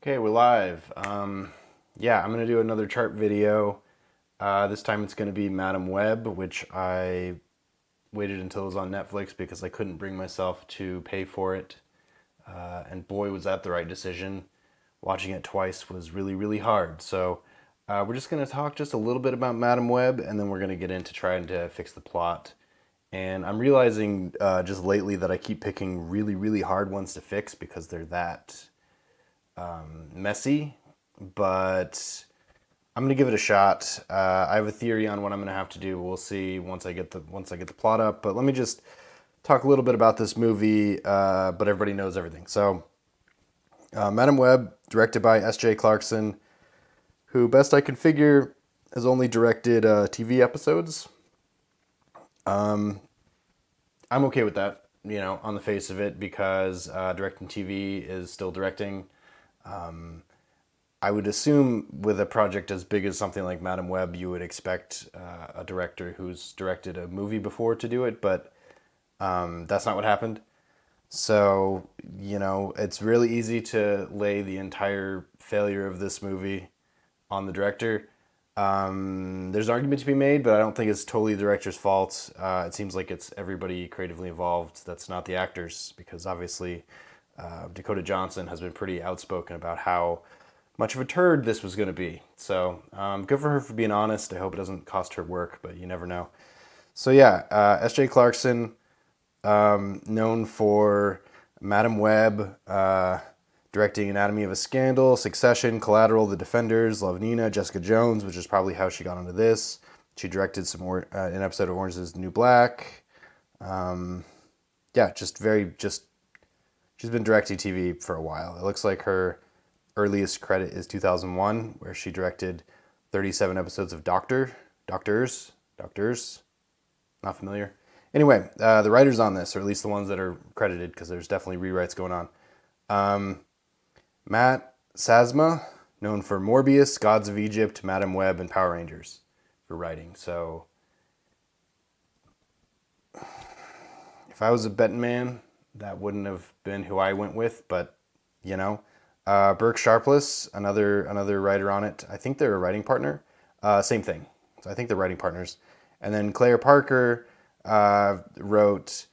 Okay, we're live. Yeah, I'm gonna do another chart video. This time it's gonna be Madam Web, which I waited until it was on Netflix because I couldn't bring myself to pay for it. And boy, was that the right decision. Watching it twice was really, really hard. So we're just gonna talk just a little bit about Madam Web, and then we're gonna get into trying to fix the plot. And I'm realizing just lately that I keep picking really, really hard ones to fix because they're that messy, but I'm gonna give it a shot. I have a theory on what I'm gonna have to do. We'll see once I get the plot up. But let me just talk a little bit about this movie. But everybody knows everything. So, Madam Web, directed by S.J. Clarkson, who, best I can figure, has only directed TV episodes. I'm okay with that, on the face of it, because directing TV is still directing. I would assume with a project as big as something like Madam Web, you would expect a director who's directed a movie before to do it, but that's not what happened. So, it's really easy to lay the entire failure of this movie on the director. There's an argument to be made, but I don't think it's totally the director's fault. It seems like it's everybody creatively involved that's not the actors, because obviously Dakota Johnson has been pretty outspoken about how much of a turd this was going to be. So good for her for being honest. I hope it doesn't cost her work, but you never know. So yeah, S.J. Clarkson, known for Madam Web, directing Anatomy of a Scandal, Succession, Collateral, The Defenders, Love Nina, Jessica Jones, which is probably how she got onto this. She directed some more an episode of Orange Is the New Black. Yeah, she's been directing TV for a while. It looks like her earliest credit is 2001, where she directed 37 episodes of Doctors. Not familiar. Anyway, the writers on this, or at least the ones that are credited, because there's definitely rewrites going on. Matt Sazma, known for Morbius, Gods of Egypt, Madam Web, and Power Rangers for writing. So, if I was a betting man, that wouldn't have been who I went with, but, Burke Sharpless, another writer on it. I think they're a writing partner. Same thing. So I think they're writing partners. And then Claire Parker wrote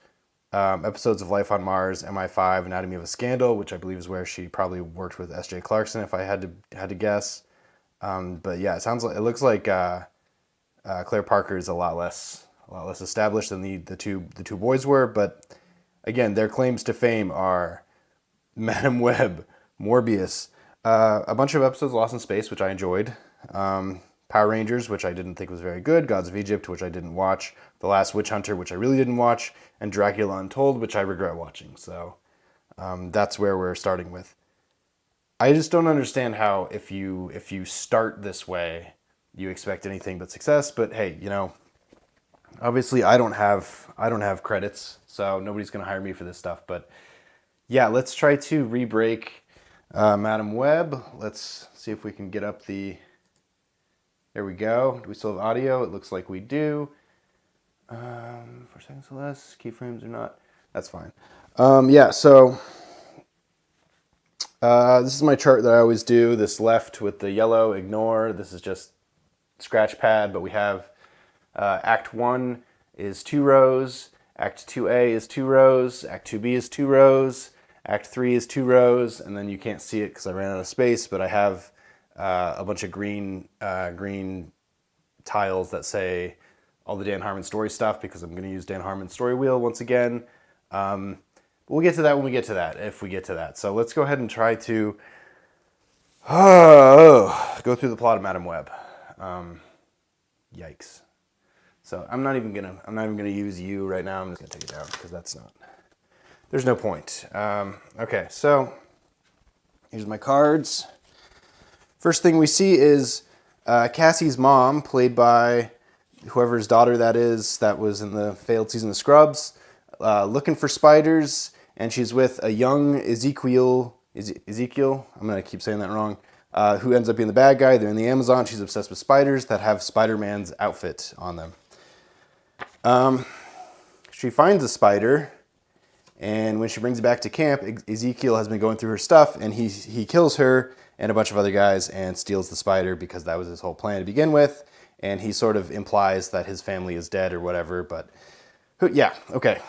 episodes of Life on Mars, MI5, Anatomy of a Scandal, which I believe is where she probably worked with S.J. Clarkson, if I had to guess. But yeah, it looks like Claire Parker is a lot less established than the two boys were. But again, their claims to fame are Madam Web, Morbius, a bunch of episodes of Lost in Space, which I enjoyed. Power Rangers, which I didn't think was very good. Gods of Egypt, which I didn't watch. The Last Witch Hunter, which I really didn't watch. And Dracula Untold, which I regret watching. So that's where we're starting with. I just don't understand how if you start this way, you expect anything but success. But hey, obviously I don't have credits, so nobody's gonna hire me for this stuff. But yeah, let's try to re-break Madam Web. Let's see if we can get up the... There we go. Do we still have audio? It looks like we do. 4 seconds or less. Keyframes or not. That's fine. Yeah, so this is my chart that I always do. This left with the yellow, ignore. This is just scratch pad, but we have Act 1 is 2 rows. Act 2A is 2 rows. Act 2B is 2 rows. Act 3 is 2 rows. And then you can't see it because I ran out of space, but I have a bunch of green tiles that say all the Dan Harmon story stuff, because I'm going to use Dan Harmon's story wheel once again. We'll get to that when we get to that, if we get to that. So let's go ahead and try to go through the plot of Madam Web. Yikes. So I'm not even gonna use you right now. I'm just gonna take it down because there's no point. Okay, so here's my cards. First thing we see is Cassie's mom, played by whoever's daughter that is, that was in the failed season of Scrubs, looking for spiders, and she's with a young Ezekiel, I'm going to keep saying that wrong, who ends up being the bad guy. They're in the Amazon. She's obsessed with spiders that have Spider-Man's outfit on them. She finds a spider, And when she brings it back to camp, Ezekiel has been going through her stuff, and he kills her and a bunch of other guys and steals the spider because that was his whole plan to begin with. And he sort of implies that his family is dead or whatever, but yeah, okay.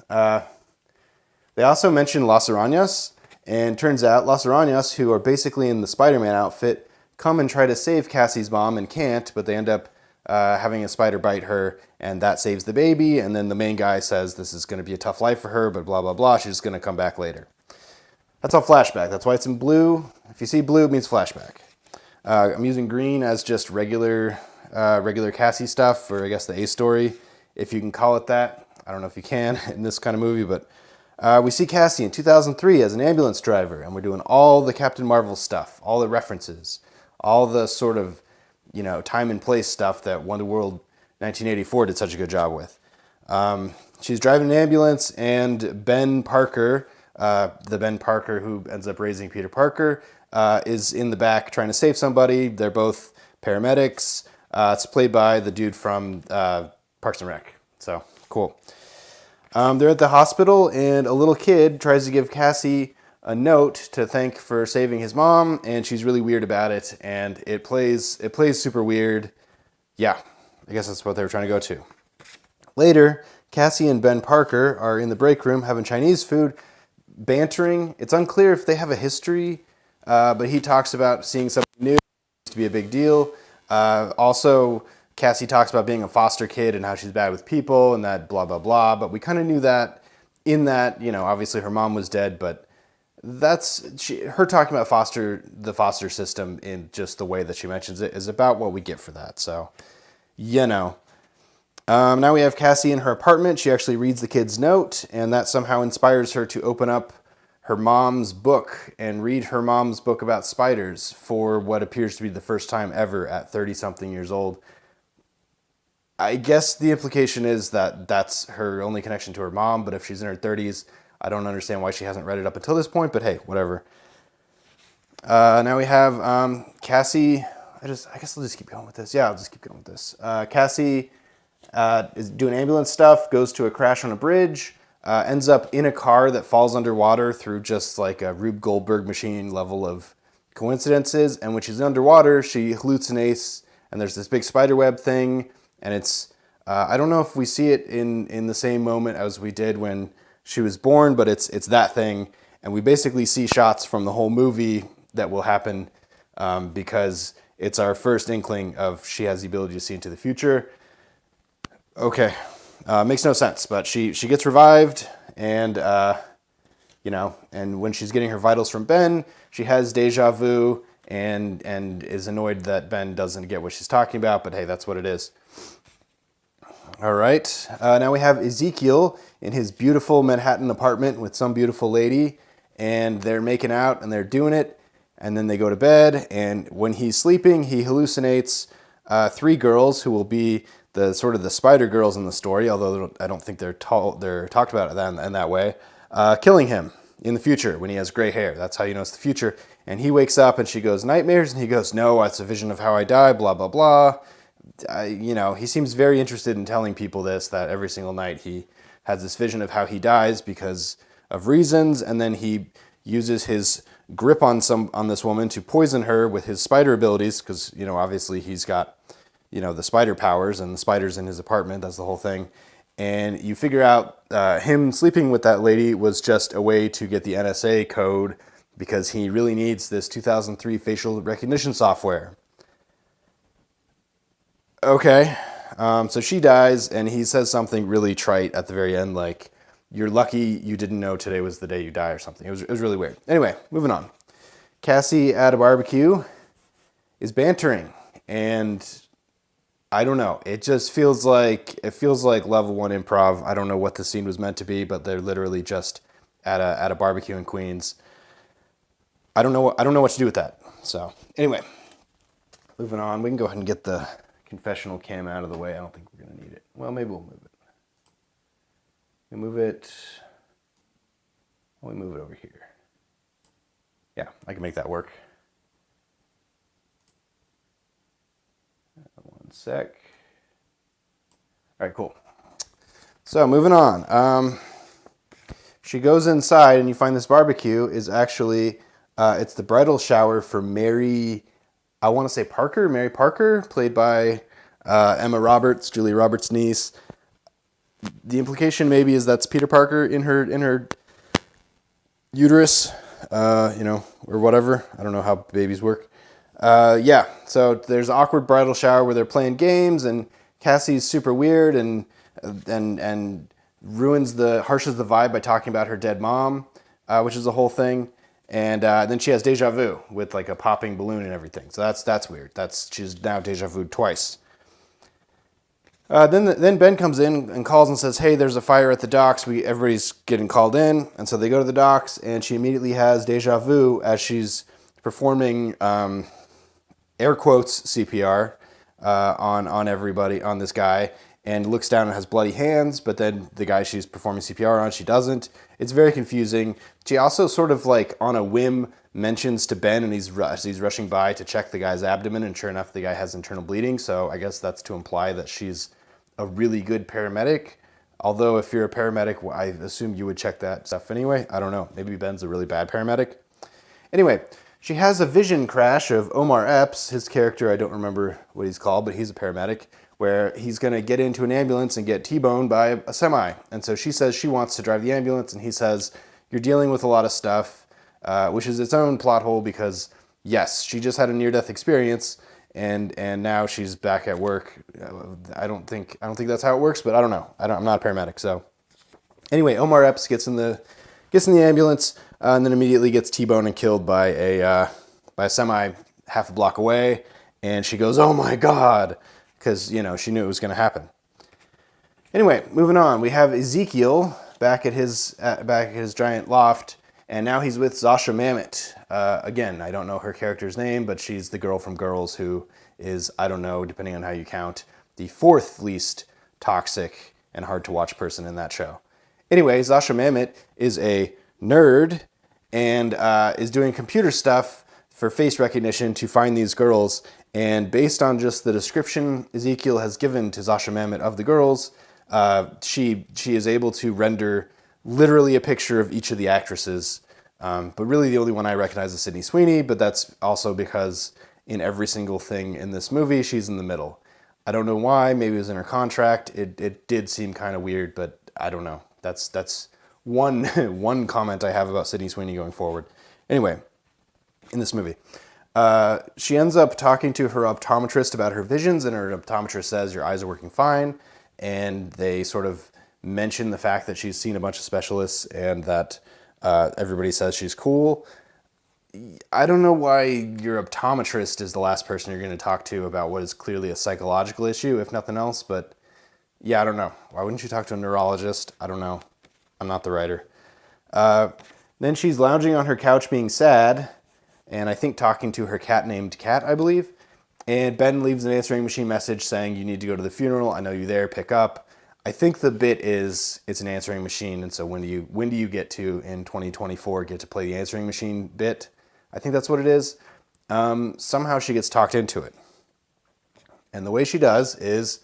They also mention Las Arañas, and turns out Las Arañas, who are basically in the Spider-Man outfit, come and try to save Cassie's mom and can't, but they end up having a spider bite her, and that saves the baby, and then the main guy says this is going to be a tough life for her, but blah, blah, blah, she's going to come back later. That's all flashback. That's why it's in blue. If you see blue, it means flashback. I'm using green as just regular Cassie stuff, or I guess the A story, if you can call it that. I don't know if you can in this kind of movie, but we see Cassie in 2003 as an ambulance driver, and we're doing all the Captain Marvel stuff, all the references, all the sort of, time and place stuff that Wonder World 1984 did such a good job with. She's driving an ambulance, and Ben Parker, the Ben Parker who ends up raising Peter Parker, is in the back trying to save somebody. They're both paramedics. It's played by the dude from Parks and Rec. So, cool. They're at the hospital, and a little kid tries to give Cassie a note to thank for saving his mom, and she's really weird about it, and it plays super weird. Yeah, I guess that's what they were trying to go to. Later, Cassie and Ben Parker are in the break room having Chinese food, bantering. It's unclear if they have a history, but he talks about seeing something new to be a big deal. Also, Cassie talks about being a foster kid and how she's bad with people and that blah, blah, blah. But we kind of knew that in that, obviously her mom was dead, but her talking about the foster system in just the way that she mentions it is about what we get for that. So, now we have Cassie in her apartment. She actually reads the kid's note, and that somehow inspires her to open up her mom's book and read her mom's book about spiders for what appears to be the first time ever at 30-something years old. I guess the implication is that that's her only connection to her mom, but if she's in her 30s, I don't understand why she hasn't read it up until this point, but hey, whatever. Now we have Cassie. I guess I'll just keep going with this. Yeah, I'll just keep going with this. Cassie is doing ambulance stuff, goes to a crash on a bridge, ends up in a car that falls underwater through just like a Rube Goldberg machine level of coincidences, and when she's underwater, she hallucinates, and there's this big spider web thing, and it's, I don't know if we see it in the same moment as we did when she was born, but it's that thing. And we basically see shots from the whole movie that will happen because it's our first inkling of she has the ability to see into the future. Okay, makes no sense, but she gets revived, and and when she's getting her vitals from Ben, she has deja vu and is annoyed that Ben doesn't get what she's talking about, but hey, that's what it is. All right, now we have Ezekiel in his beautiful Manhattan apartment with some beautiful lady, and they're making out and they're doing it, and then they go to bed, and when he's sleeping, he hallucinates 3 girls who will be the sort of the spider girls in the story, although I don't think they're talked about in that way, killing him in the future when he has gray hair. That's how you know it's the future. And he wakes up and she goes, nightmares? And he goes, no, it's a vision of how I die, blah, blah, blah. He seems very interested in telling people this, that every single night he has this vision of how he dies because of reasons, and then he uses his grip on this woman to poison her with his spider abilities, because, obviously he's got, the spider powers, and the spiders in his apartment, that's the whole thing. And you figure out him sleeping with that lady was just a way to get the NSA code because he really needs this 2003 facial recognition software. Okay, so she dies, and he says something really trite at the very end, like, you're lucky you didn't know today was the day you die or something. It was really weird. Anyway, moving on. Cassie at a barbecue is bantering, and I don't know. It just feels like level 1 improv. I don't know what the scene was meant to be, but they're literally just at a barbecue in Queens. I don't know what to do with that. So anyway, moving on. We can go ahead and get the confessional cam out of the way. I don't think we're gonna need it. Well, maybe we'll move it. We move it. We move it over here. Yeah, I can make that work. One sec. All right, cool. So moving on. she goes inside and you find this barbecue is actually, it's the bridal shower for Mary, I want to say Parker, Mary Parker, played by Emma Roberts, Julia Roberts' niece. The implication maybe is that's Peter Parker in her uterus, or whatever. I don't know how babies work. Yeah, so there's an awkward bridal shower where they're playing games, and Cassie's super weird and harshes the vibe by talking about her dead mom, which is the whole thing. And then she has deja vu with like a popping balloon and everything. So that's weird. She's now deja vu twice. Then Ben comes in and calls and says, "Hey, there's a fire at the docks. Everybody's getting called in." And so they go to the docks, and she immediately has deja vu as she's performing air quotes CPR on everybody, on this guy, and looks down and has bloody hands. But then the guy she's performing CPR on, she doesn't. It's very confusing. She also sort of like on a whim mentions to Ben, and he's rushing by to check the guy's abdomen, and sure enough, the guy has internal bleeding. So I guess that's to imply that she's a really good paramedic. Although if you're a paramedic, I assume you would check that stuff anyway. I don't know. Maybe Ben's a really bad paramedic. Anyway, she has a vision crash of Omar Epps, his character, I don't remember what he's called, but he's a paramedic, where he's going to get into an ambulance and get T-boned by a semi. And so she says she wants to drive the ambulance, and he says, "You're dealing with a lot of stuff," which is its own plot hole because, yes, she just had a near-death experience, and now she's back at work. I don't think that's how it works, but I don't know. I'm not a paramedic, so anyway, Omar Epps gets in the ambulance and then immediately gets T-boned and killed by a semi half a block away, and she goes, "Oh my God," because she knew it was going to happen. Anyway, moving on, we have Ezekiel back at his giant loft. And now he's with Zasha Mamet. Again, I don't know her character's name, but she's the girl from Girls who is, I don't know, depending on how you count, the fourth least toxic and hard to watch person in that show. Anyway, Zasha Mamet is a nerd and is doing computer stuff for face recognition to find these girls. And based on just the description Ezekiel has given to Zasha Mamet of the girls, she is able to render literally a picture of each of the actresses, but really the only one I recognize is Sydney Sweeney, but that's also because in every single thing in this movie, she's in the middle. I don't know why, maybe it was in her contract. It did seem kind of weird, but I don't know. That's one comment I have about Sydney Sweeney going forward. Anyway, in this movie, she ends up talking to her optometrist about her visions, and her optometrist says, "Your eyes are working fine," and they sort of mention the fact that she's seen a bunch of specialists and that everybody says she's cool. I don't know why your optometrist is the last person you're going to talk to about what is clearly a psychological issue, if nothing else, but yeah, I don't know. Why wouldn't you talk to a neurologist? I don't know. I'm not the writer. Then she's lounging on her couch being sad, and I think talking to her cat named Cat, I believe. And Ben leaves an answering machine message saying, "You need to go to the funeral. I know you there. Pick up." I think the bit is it's an answering machine, and so when do you get to, in 2024, get to play the answering machine bit? I think that's what it is. Somehow she gets talked into it. And the way she does is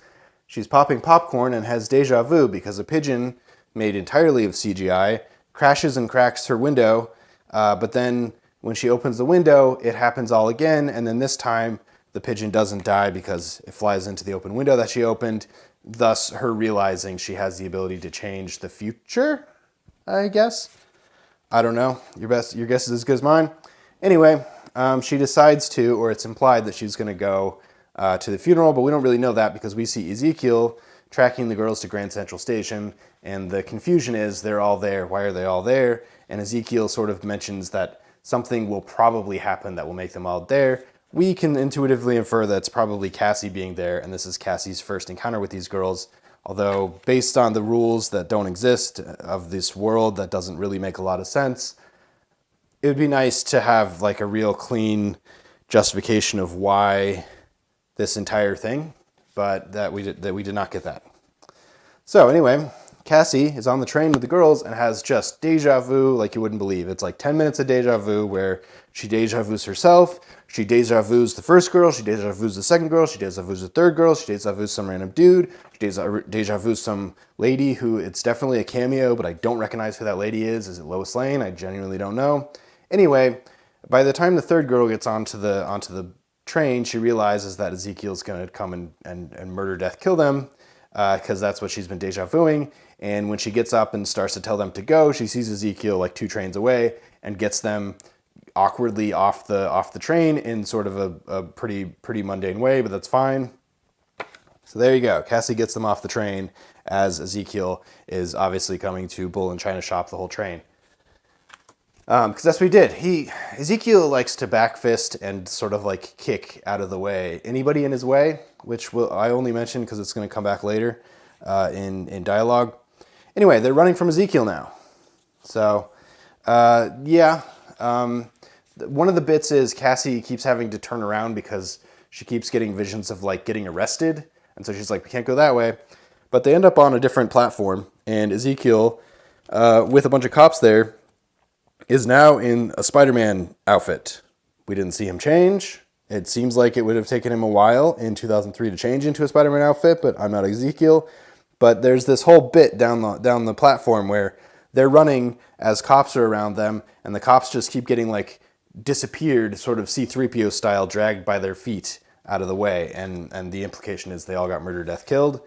she's popping popcorn and has deja vu because a pigeon made entirely of CGI crashes and cracks her window, but then when she opens the window, it happens all again, and then this time the pigeon doesn't die because it flies into the open window that she opened, thus her realizing she has the ability to change the future, I guess. I don't know. Your guess is as good as mine. Anyway, she decides to, or it's implied that she's going to go to the funeral, but we don't really know that because we see Ezekiel tracking the girls to Grand Central Station, and the confusion is they're all there. Why are they all there? And Ezekiel sort of mentions that something will probably happen that will make them all there. We can intuitively infer that it's probably Cassie being there, and this is Cassie's first encounter with these girls. Although, based on the rules that don't exist of this world, that doesn't really make a lot of sense. It would be nice to have like a real clean justification of why this entire thing, but that we did not get that. So anyway, Cassie is on the train with the girls and has just deja vu like you wouldn't believe. It's like 10 minutes of deja vu where she deja vus herself, she deja vus the first girl, she deja vus the second girl, she deja vus the third girl, she deja vus some random dude, she deja vus some lady who it's definitely a cameo, but I don't recognize who that lady is. Is it Lois Lane? I genuinely don't know. Anyway, by the time the third girl gets onto the train, she realizes that Ezekiel's going to come and murder, death, kill them, because that's what she's been deja vuing. And when she gets up and starts to tell them to go, she sees Ezekiel like 2 trains away and gets them awkwardly off the train in sort of a pretty mundane way, but that's fine. So there you go. Cassie gets them off the train as Ezekiel is obviously coming to Bull and China shop the whole train. Because that's what he did. Ezekiel likes to back fist and sort of like kick out of the way anybody in his way, which I only mention because it's going to come back later in dialogue. Anyway, they're running from Ezekiel now. So, yeah. One of the bits is Cassie keeps having to turn around because she keeps getting visions of like getting arrested. And so she's like, we can't go that way. But they end up on a different platform. And Ezekiel, with a bunch of cops there, is now in a Spider-Man outfit. We didn't see him change. It seems like it would have taken him a while in 2003 to change into a Spider-Man outfit, but I'm not Ezekiel. But there's this whole bit down the platform where they're running as cops are around them, and the cops just keep getting like disappeared, sort of C-3PO style, dragged by their feet out of the way. And the implication is they all got murdered, death, killed.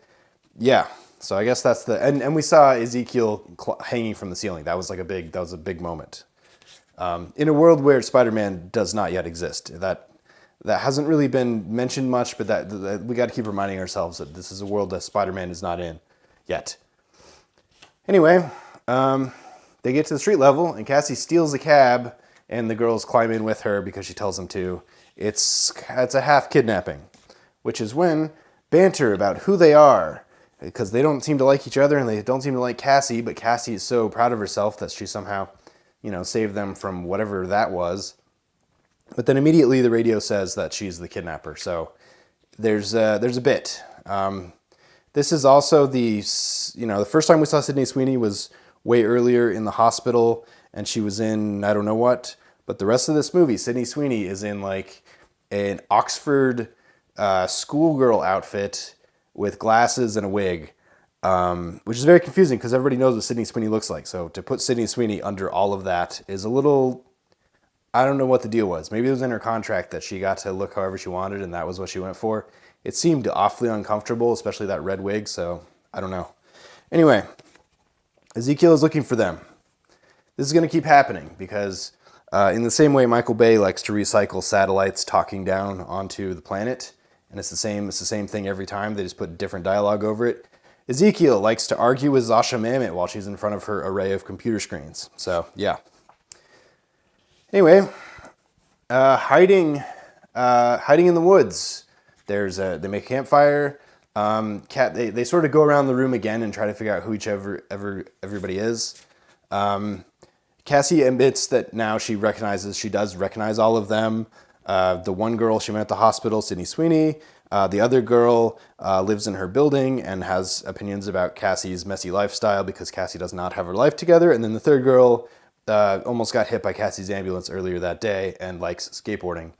Yeah. So I guess that's and we saw Ezekiel hanging from the ceiling. That was a big moment. In a world where Spider-Man does not yet exist. That hasn't really been mentioned much, but that we got to keep reminding ourselves that this is a world that Spider-Man is not in yet. Anyway, they get to the street level, and Cassie steals a cab, and the girls climb in with her because she tells them to. It's a half kidnapping, which is when banter about who they are, because they don't seem to like each other, and they don't seem to like Cassie, but Cassie is so proud of herself that she somehow, saved them from whatever that was. But then immediately the radio says that she's the kidnapper. So there's a bit. This is also the first time we saw Sydney Sweeney was way earlier in the hospital, and she was in I don't know what. But the rest of this movie, Sydney Sweeney is in like an Oxford schoolgirl outfit with glasses and a wig, which is very confusing because everybody knows what Sydney Sweeney looks like. So to put Sydney Sweeney under all of that is a little... I don't know what the deal was. Maybe it was in her contract that she got to look however she wanted, and that was what she went for. It seemed awfully uncomfortable, especially that red wig, so I don't know. Anyway, Ezekiel is looking for them. This is going to keep happening because in the same way Michael Bay likes to recycle satellites talking down onto the planet, and it's the same thing every time. They just put different dialogue over it. Ezekiel likes to argue with Zasha Mamet while she's in front of her array of computer screens. So, yeah. Anyway, hiding in the woods. They make a campfire. They sort of go around the room again and try to figure out who everybody is. Cassie admits that now she does recognize all of them. The one girl she met at the hospital, Sydney Sweeney. The other girl lives in her building and has opinions about Cassie's messy lifestyle because Cassie does not have her life together. And then the third girl almost got hit by Cassie's ambulance earlier that day and likes skateboarding.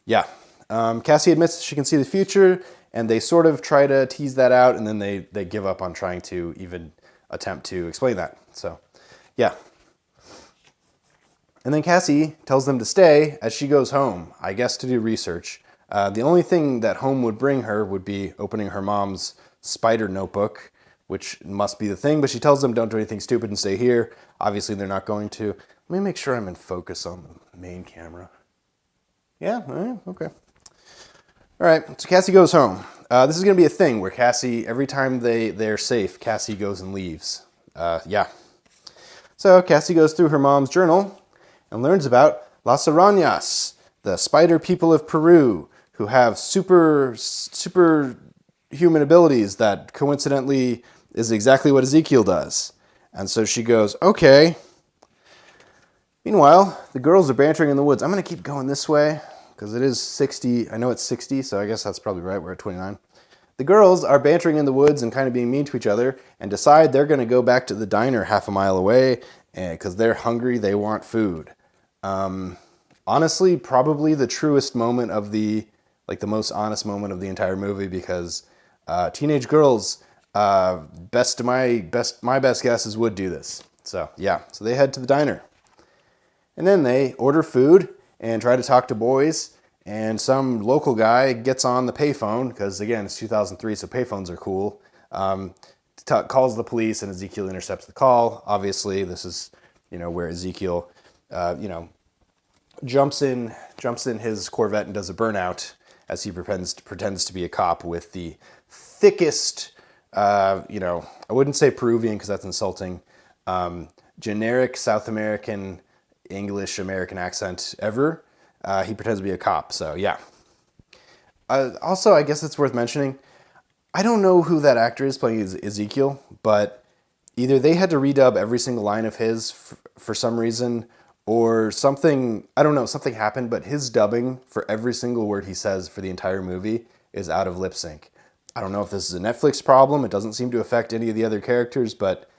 Yeah. Cassie admits she can see the future, and they sort of try to tease that out, and then they give up on trying to even attempt to explain that. So, yeah. And then Cassie tells them to stay as she goes home, I guess to do research. The only thing that home would bring her would be opening her mom's spider notebook, which must be the thing, but she tells them don't do anything stupid and stay here. Obviously, they're not going to. Let me make sure I'm in focus on the main camera. Yeah, all right, okay. All right, so Cassie goes home. This is going to be a thing where Cassie, every time they're safe, Cassie goes and leaves. Yeah. So Cassie goes through her mom's journal and learns about Las Arañas, the spider people of Peru, who have super human abilities that coincidentally is exactly what Ezekiel does. And so she goes, okay. Meanwhile, the girls are bantering in the woods. I'm going to keep going this way because it is 60. I know it's 60, so I guess that's probably right. We're at 29. The girls are bantering in the woods and kind of being mean to each other and decide they're going to go back to the diner half a mile away because they're hungry, they want food. Honestly, probably the truest moment of the most honest moment of the entire movie because teenage girls, my best guesses would do this. So yeah, so they head to the diner. And then they order food and try to talk to boys. And some local guy gets on the payphone, because again, it's 2003, so payphones are cool. Calls the police, and Ezekiel intercepts the call. Obviously, this is where Ezekiel jumps in his Corvette and does a burnout as he pretends to be a cop with the thickest, I wouldn't say Peruvian because that's insulting, generic South American English American accent ever. He pretends to be a cop, so yeah. Also, I guess it's worth mentioning, I don't know who that actor is playing Ezekiel, but either they had to redub every single line of his for some reason, or something, I don't know, something happened, but his dubbing for every single word he says for the entire movie is out of lip sync. I don't know if this is a Netflix problem. It doesn't seem to affect any of the other characters, but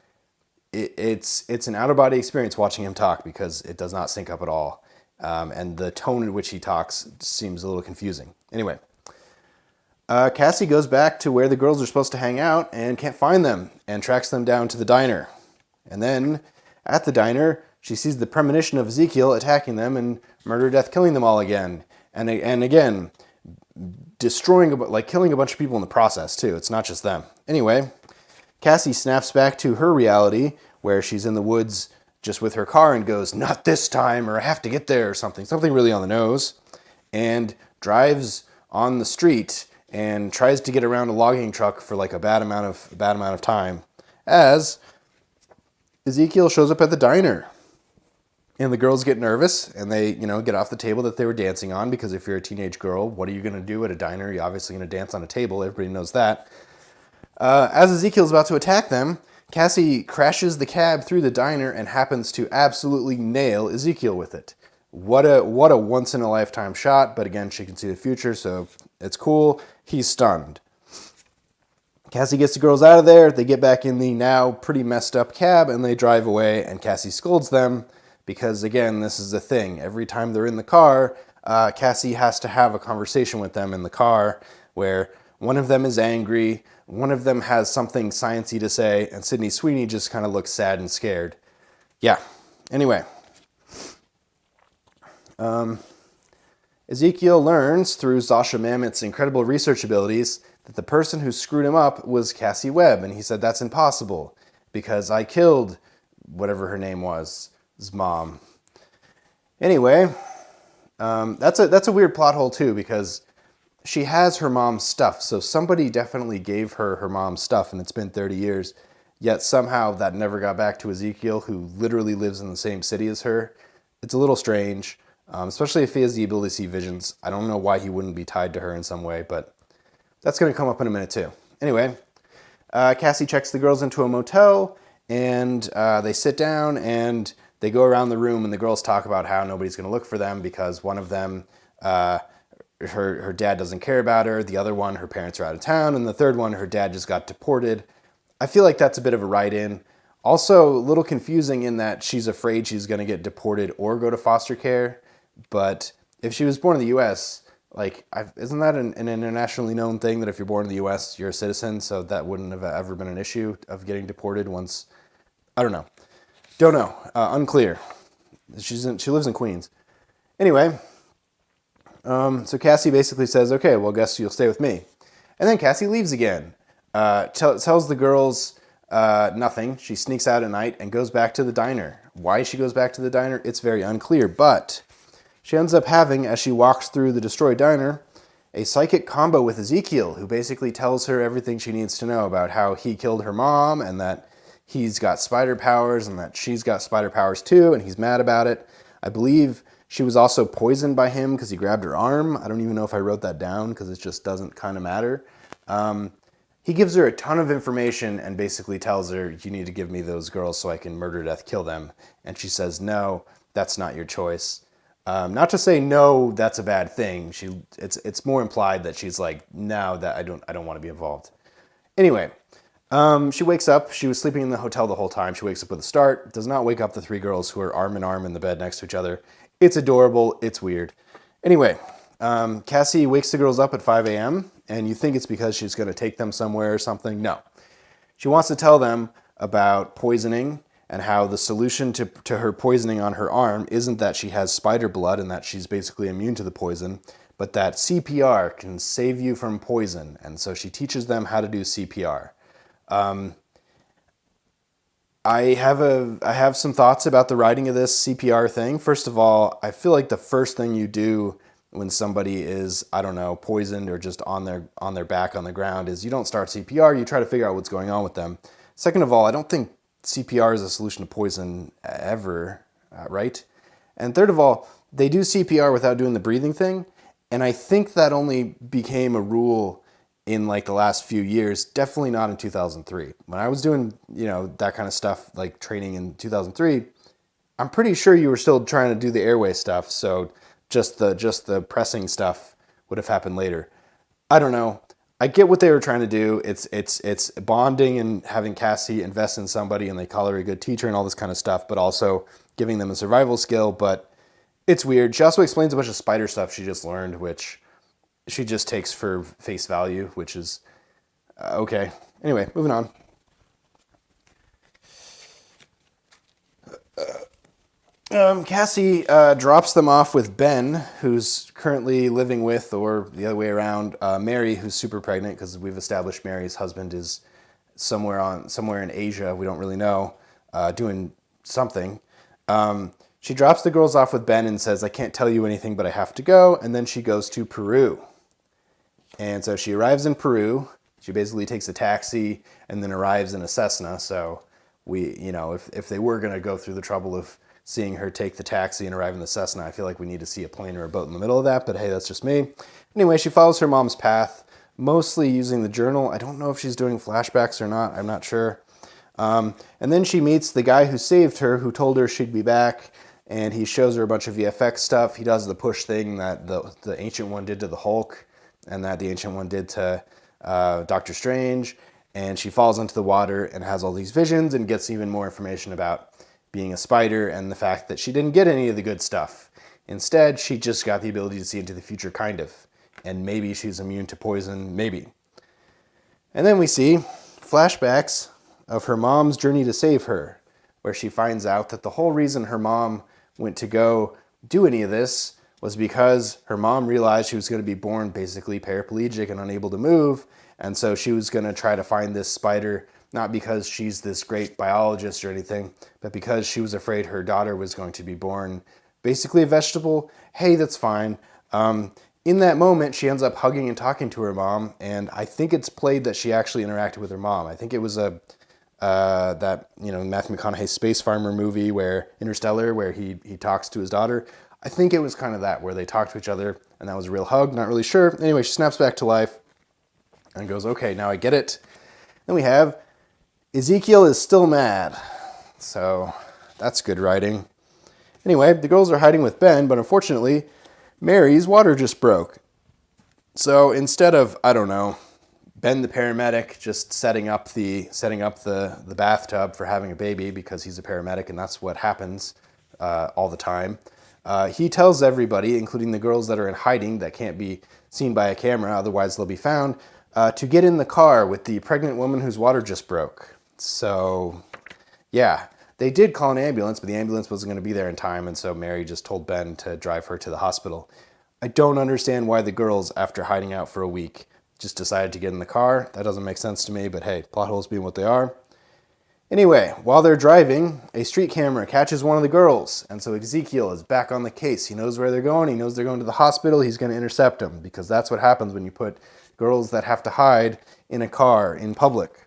it's an out-of-body experience watching him talk because it does not sync up at all. And the tone in which he talks seems a little confusing. Anyway, Cassie goes back to where the girls are supposed to hang out and can't find them and tracks them down to the diner. And then at the diner, she sees the premonition of Ezekiel attacking them and murder, death, killing them all again. And again, killing a bunch of people in the process too. It's not just them. Anyway, Cassie snaps back to her reality where she's in the woods just with her car and goes, "Not this time," or "I have to get there," or something really on the nose, and drives on the street and tries to get around a logging truck for like a bad amount of time as Ezekiel shows up at the diner. And the girls get nervous and they, get off the table that they were dancing on, because if you're a teenage girl, what are you going to do at a diner? You're obviously going to dance on a table. Everybody knows that. As Ezekiel's about to attack them, Cassie crashes the cab through the diner and happens to absolutely nail Ezekiel with it. What a once-in-a-lifetime shot, but again, she can see the future, so it's cool. He's stunned. Cassie gets the girls out of there. They get back in the now pretty messed up cab and they drive away, and Cassie scolds them because, again, this is the thing. Every time they're in the car, Cassie has to have a conversation with them in the car where one of them is angry, one of them has something sciencey to say, and Sydney Sweeney just kind of looks sad and scared. Yeah. Anyway. Ezekiel learns through Zasha Mamet's incredible research abilities that the person who screwed him up was Cassie Webb, and he said that's impossible because I killed whatever her name was, his mom. Anyway, that's a weird plot hole too, because she has her mom's stuff, so somebody definitely gave her mom's stuff, and it's been 30 years, yet somehow that never got back to Ezekiel, who literally lives in the same city as her. It's a little strange, especially if he has the ability to see visions. I don't know why he wouldn't be tied to her in some way, but that's going to come up in a minute too. Anyway, Cassie checks the girls into a motel, and they sit down, and they go around the room, and the girls talk about how nobody's going to look for them because one of them, her dad doesn't care about her, the other one, her parents are out of town, and the third one, her dad just got deported. I feel like that's a bit of a write-in. Also, a little confusing in that she's afraid she's going to get deported or go to foster care, but if she was born in the U.S., isn't that an internationally known thing that if you're born in the U.S., you're a citizen, so that wouldn't have ever been an issue of getting deported once? I don't know. Don't know. Unclear. She lives in Queens. Anyway, so Cassie basically says, okay, well, guess you'll stay with me. And then Cassie leaves again. Tells the girls nothing. She sneaks out at night and goes back to the diner. Why she goes back to the diner, it's very unclear, but she ends up having, as she walks through the destroyed diner, a psychic combo with Ezekiel, who basically tells her everything she needs to know about how he killed her mom and that he's got spider powers and that she's got spider powers too, and he's mad about it. I believe she was also poisoned by him because he grabbed her arm. I don't even know if I wrote that down because it just doesn't kind of matter. He gives her a ton of information and basically tells her, you need to give me those girls so I can murder, death, kill them. And she says, no, that's not your choice. Not to say no, that's a bad thing. It's more implied that she's like, no, that I don't want to be involved. Anyway, she wakes up. She was sleeping in the hotel the whole time. She wakes up with a start. Does not wake up the three girls who are arm in arm in the bed next to each other. It's adorable. It's weird. Anyway, Cassie wakes the girls up at 5 a.m. and you think it's because she's going to take them somewhere or something. No. She wants to tell them about poisoning and how the solution to her poisoning on her arm isn't that she has spider blood and that she's basically immune to the poison, but that CPR can save you from poison. And so she teaches them how to do CPR. I have some thoughts about the writing of this CPR thing. First of all, I feel like the first thing you do when somebody is, I don't know, poisoned or just on their back on the ground is you don't start CPR, you try to figure out what's going on with them. Second of all, I don't think CPR is a solution to poison ever, right? And third of all, they do CPR without doing the breathing thing, and I think that only became a rule in like the last few years, definitely not in 2003. When I was doing, that kind of stuff, like training in 2003, I'm pretty sure you were still trying to do the airway stuff, so just the pressing stuff would have happened later. I don't know. I get what they were trying to do. It's bonding and having Cassie invest in somebody and they call her a good teacher and all this kind of stuff, but also giving them a survival skill, but it's weird. She also explains a bunch of spider stuff she just learned, which she just takes for face value, which is okay. Anyway, moving on. Cassie drops them off with Ben, who's currently living with, or the other way around, Mary, who's super pregnant, because we've established Mary's husband is somewhere in Asia, we don't really know, doing something. She drops the girls off with Ben and says, I can't tell you anything, but I have to go, and then she goes to Peru. And so she arrives in Peru. She basically takes a taxi and then arrives in a Cessna. So if they were going to go through the trouble of seeing her take the taxi and arrive in the Cessna, I feel like we need to see a plane or a boat in the middle of that. But hey, that's just me. Anyway, she follows her mom's path, mostly using the journal. I don't know if she's doing flashbacks or not. I'm not sure. And then she meets the guy who saved her, who told her she'd be back. And he shows her a bunch of VFX stuff. He does the push thing that the Ancient One did to the Hulk and that the Ancient One did to Doctor Strange. And she falls into the water and has all these visions and gets even more information about being a spider and the fact that she didn't get any of the good stuff. Instead, she just got the ability to see into the future, kind of. And maybe she's immune to poison, maybe. And then we see flashbacks of her mom's journey to save her, where she finds out that the whole reason her mom went to go do any of this was because her mom realized she was going to be born basically paraplegic and unable to move, and so she was going to try to find this spider, not because she's this great biologist or anything, but because she was afraid her daughter was going to be born basically a vegetable. Hey, that's fine. In that moment, she ends up hugging and talking to her mom, and I think it's played that she actually interacted with her mom. I think it was Matthew McConaughey's Space Farmer movie, where Interstellar, where he talks to his daughter. I think it was kind of that, where they talked to each other, and that was a real hug, not really sure. Anyway, she snaps back to life and goes, okay, now I get it. Then we have Ezekiel is still mad. So that's good writing. Anyway, the girls are hiding with Ben, but unfortunately, Mary's water just broke. So instead of, I don't know, Ben the paramedic just setting up the bathtub for having a baby because he's a paramedic and that's what happens all the time, he tells everybody, including the girls that are in hiding that can't be seen by a camera, otherwise they'll be found, to get in the car with the pregnant woman whose water just broke. So, yeah, they did call an ambulance, but the ambulance wasn't going to be there in time, and so Mary just told Ben to drive her to the hospital. I don't understand why the girls, after hiding out for a week, just decided to get in the car. That doesn't make sense to me, but hey, plot holes being what they are. Anyway, while they're driving, a street camera catches one of the girls, and so Ezekiel is back on the case. He knows where they're going. He knows they're going to the hospital. He's going to intercept them, because that's what happens when you put girls that have to hide in a car in public.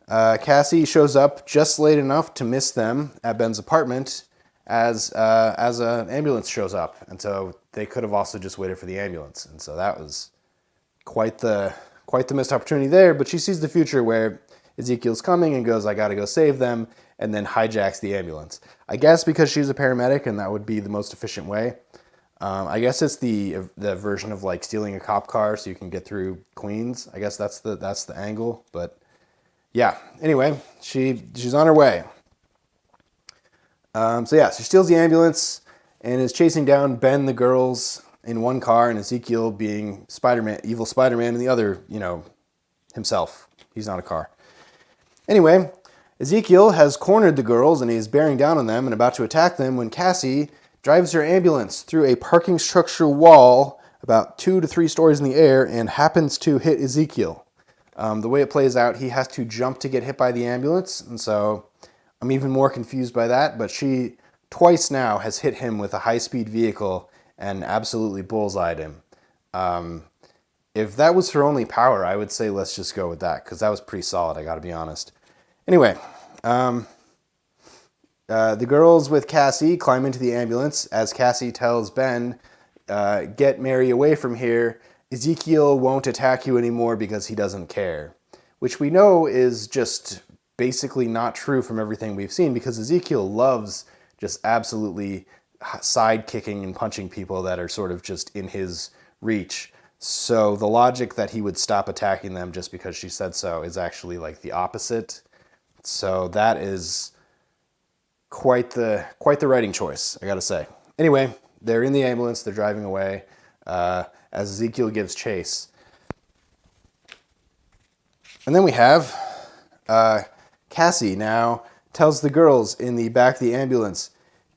Cassie shows up just late enough to miss them at Ben's apartment as an ambulance shows up, and so they could have also just waited for the ambulance, and so that was quite the missed opportunity there. But she sees the future where Ezekiel's coming and goes, I gotta go save them. and then hijacks the ambulance. I guess because she's a paramedic and that would be the most efficient way. I guess it's the version of like stealing a cop car so you can get through Queens. I guess that's the angle. But yeah, anyway, she's on her way. So yeah, she steals the ambulance and is chasing down Ben the girls in one car, and Ezekiel being Spider-Man, evil Spider-Man, in the other, himself. He's not a car. Anyway, Ezekiel has cornered the girls and he's bearing down on them and about to attack them when Cassie drives her ambulance through a parking structure wall about 2 to 3 stories in the air and happens to hit Ezekiel. The way it plays out, he has to jump to get hit by the ambulance, and so I'm even more confused by that, but she twice now has hit him with a high-speed vehicle and absolutely bullseyed him. If that was her only power, I would say let's just go with that, because that was pretty solid, I gotta be honest. Anyway, the girls with Cassie climb into the ambulance as Cassie tells Ben, get Mary away from here. Ezekiel won't attack you anymore because he doesn't care. Which we know is just basically not true from everything we've seen, because Ezekiel loves just absolutely side-kicking and punching people that are sort of just in his reach. So the logic that he would stop attacking them just because she said so is actually like the opposite. So that is quite the writing choice, I gotta say. Anyway, they're in the ambulance, they're driving away as Ezekiel gives chase. And then we have Cassie now tells the girls in the back of the ambulance,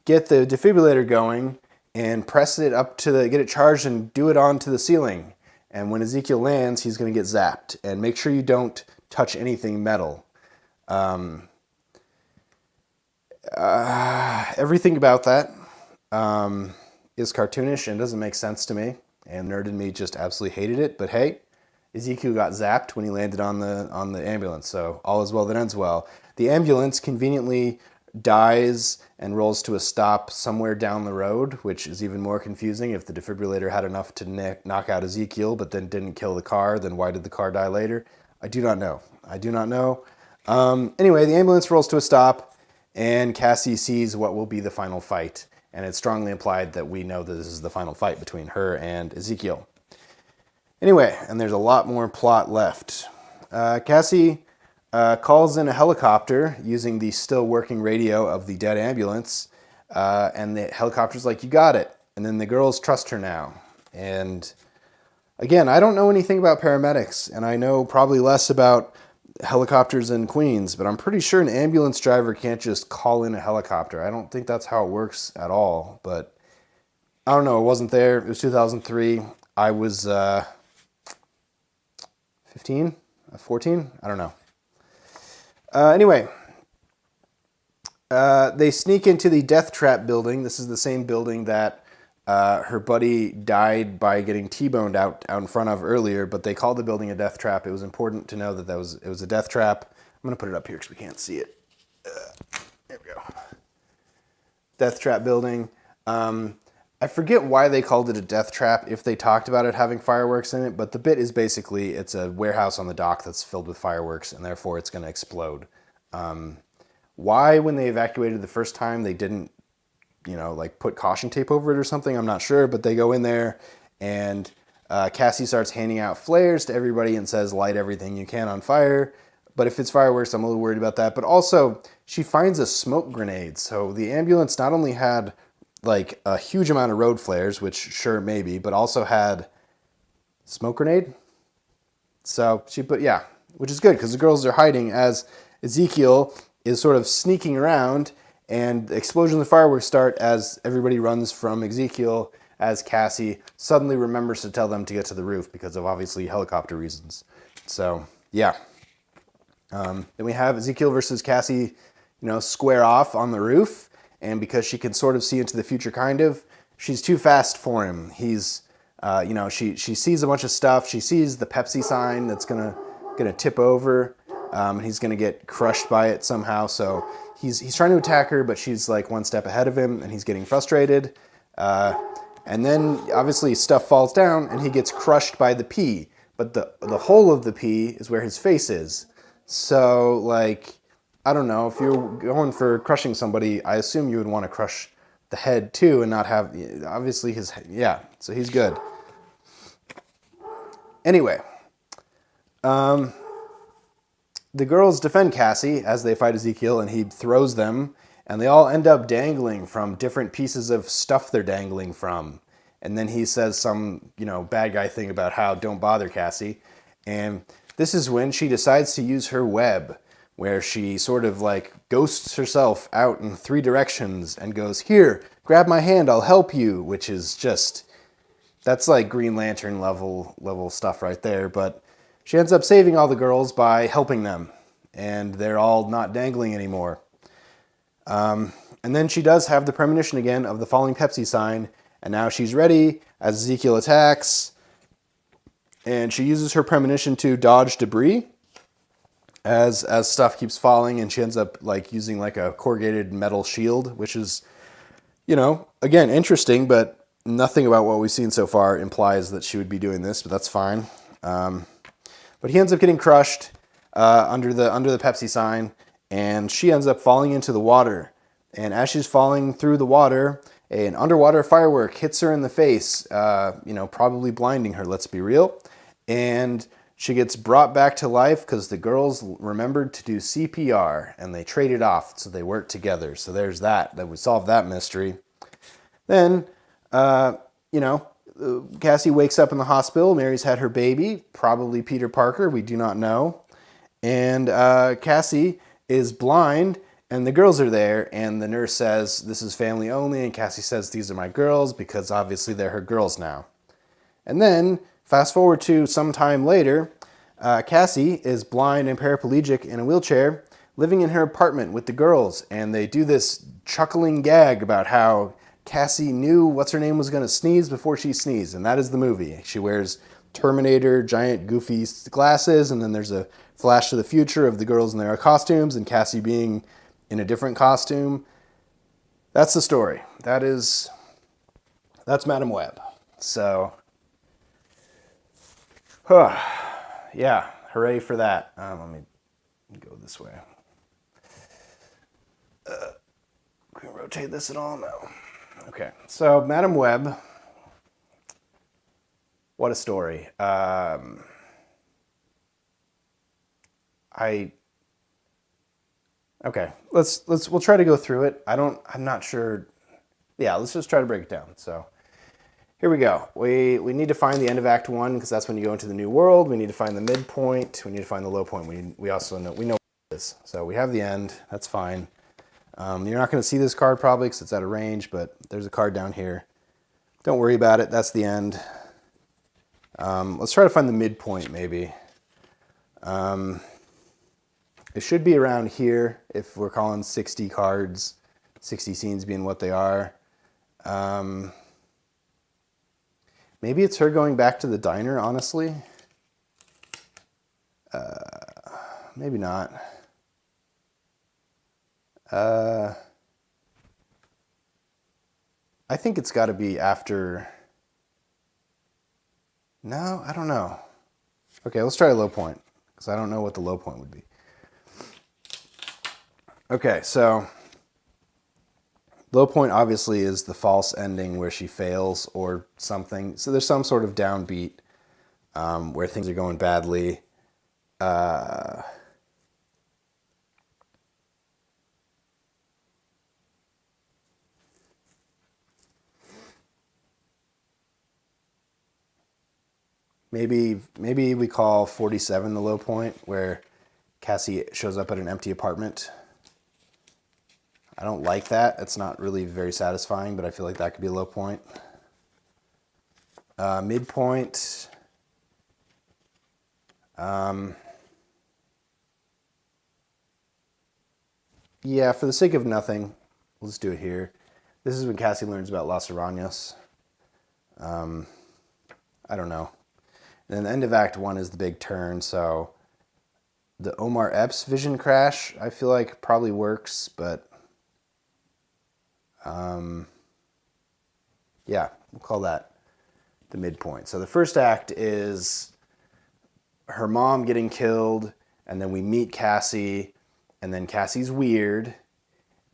get the defibrillator going and press it up to get it charged and do it onto the ceiling. And when Ezekiel lands, he's going to get zapped. And make sure you don't touch anything metal. Everything about that is cartoonish and doesn't make sense to me. And nerd in me just absolutely hated it. But hey, Ezekiel got zapped when he landed on the ambulance. So all is well that ends well. The ambulance conveniently dies and rolls to a stop somewhere down the road, which is even more confusing. If the defibrillator had enough to knock out Ezekiel but then didn't kill the car, then why did the car die later? I do not know. Anyway, the ambulance rolls to a stop and Cassie sees what will be the final fight. And it's strongly implied that we know that this is the final fight between her and Ezekiel. Anyway, and there's a lot more plot left. Cassie calls in a helicopter using the still working radio of the dead ambulance, and the helicopter's like, you got it. And then the girls trust her now. And again, I don't know anything about paramedics, and I know probably less about helicopters in Queens, but I'm pretty sure an ambulance driver can't just call in a helicopter. I don't think that's how it works at all, but I don't know. It wasn't there. It was 2003. I was 15, 14? I don't know. Anyway, they sneak into the Death Trap building. This is the same building that her buddy died by getting T-boned out in front of earlier, but they called the building a death trap. It was important to know that it was a death trap. I'm going to put it up here because we can't see it. There we go. Death Trap building. I forget why they called it a death trap if they talked about it having fireworks in it, but the bit is basically it's a warehouse on the dock that's filled with fireworks and therefore it's going to explode. Why, when they evacuated the first time, they didn't, like put caution tape over it or something, I'm not sure, but they go in there and Cassie starts handing out flares to everybody and says, light everything you can on fire. But if it's fireworks, I'm a little worried about that. But also, she finds a smoke grenade. So the ambulance not only had like a huge amount of road flares, which sure maybe, but also had smoke grenade. So which is good because the girls are hiding as Ezekiel is sort of sneaking around, and the explosions of fireworks start as everybody runs from Ezekiel as Cassie suddenly remembers to tell them to get to the roof because of obviously helicopter reasons. So yeah. Then we have Ezekiel versus Cassie, square off on the roof. And because she can sort of see into the future, she's too fast for him. He's, she sees a bunch of stuff. She sees the Pepsi sign that's gonna tip over, and he's gonna get crushed by it somehow. So he's trying to attack her, but she's like one step ahead of him, and he's getting frustrated. And then obviously stuff falls down, and he gets crushed by the pea. But the hole of the pea is where his face is. So like, I don't know, if you're going for crushing somebody, I assume you would want to crush the head too and not have, obviously his, yeah, so he's good. Anyway, the girls defend Cassie as they fight Ezekiel, and he throws them, and they all end up dangling from different pieces of stuff they're dangling from. And then he says some, bad guy thing about how don't bother Cassie. And this is when she decides to use her web, where she sort of like ghosts herself out in 3 directions and goes, here, grab my hand, I'll help you, which is just, that's like Green Lantern level stuff right there. But she ends up saving all the girls by helping them, and they're all not dangling anymore. And then she does have the premonition again of the falling Pepsi sign, and now she's ready as Ezekiel attacks, and she uses her premonition to dodge debris as stuff keeps falling, and she ends up like using like a corrugated metal shield, which is, again, interesting, but nothing about what we've seen so far implies that she would be doing this, but that's fine. But he ends up getting crushed under the Pepsi sign, and she ends up falling into the water. And as she's falling through the water, an underwater firework hits her in the face, probably blinding her, let's be real. And she gets brought back to life because the girls remembered to do CPR, and they traded off, so they worked together. So there's that we solved that mystery. Then, Cassie wakes up in the hospital. Mary's had her baby, probably Peter Parker, we do not know. And Cassie is blind, and the girls are there, and the nurse says, this is family only, and Cassie says, these are my girls, because obviously they're her girls now. And then, fast forward to some time later, Cassie is blind and paraplegic in a wheelchair, living in her apartment with the girls, and they do this chuckling gag about how Cassie knew what's-her-name was going to sneeze before she sneezed, and that is the movie. She wears Terminator, giant, goofy glasses, and then there's a flash to the future of the girls in their costumes, and Cassie being in a different costume. That's the story. That's Madam Web. So, yeah, hooray for that. Let me go this way. Can we rotate this at all? No. Okay, so Madam Web, what a story. Okay, we'll try to go through it. I'm not sure. Yeah, let's just try to break it down. So here we go. We need to find the end of Act 1 because that's when you go into the new world. We need to find the midpoint. We need to find the low point. We also know what it is. So we have the end. That's fine. You're not going to see this card probably because it's out of range, but there's a card down here. Don't worry about it. That's the end. Let's try to find the midpoint maybe. It should be around here if we're calling 60 cards, 60 scenes being what they are. Maybe it's her going back to the diner, honestly. Maybe not. I think it's got to be after. No, I don't know. Okay, let's try a low point because I don't know what the low point would be. Okay, so low point obviously is the false ending where she fails or something. So there's some sort of downbeat where things are going badly. Maybe we call 47 the low point where Cassie shows up at an empty apartment. I don't like that. It's not really very satisfying, but I feel like that could be a low point. Midpoint. Yeah, for the sake of nothing, let's do it here. This is when Cassie learns about Las Arañas. I don't know. And then the end of Act 1 is the big turn, so the Omar Epps vision crash, I feel like probably works, but yeah, we'll call that the midpoint. So the first act is her mom getting killed, and then we meet Cassie, and then Cassie's weird,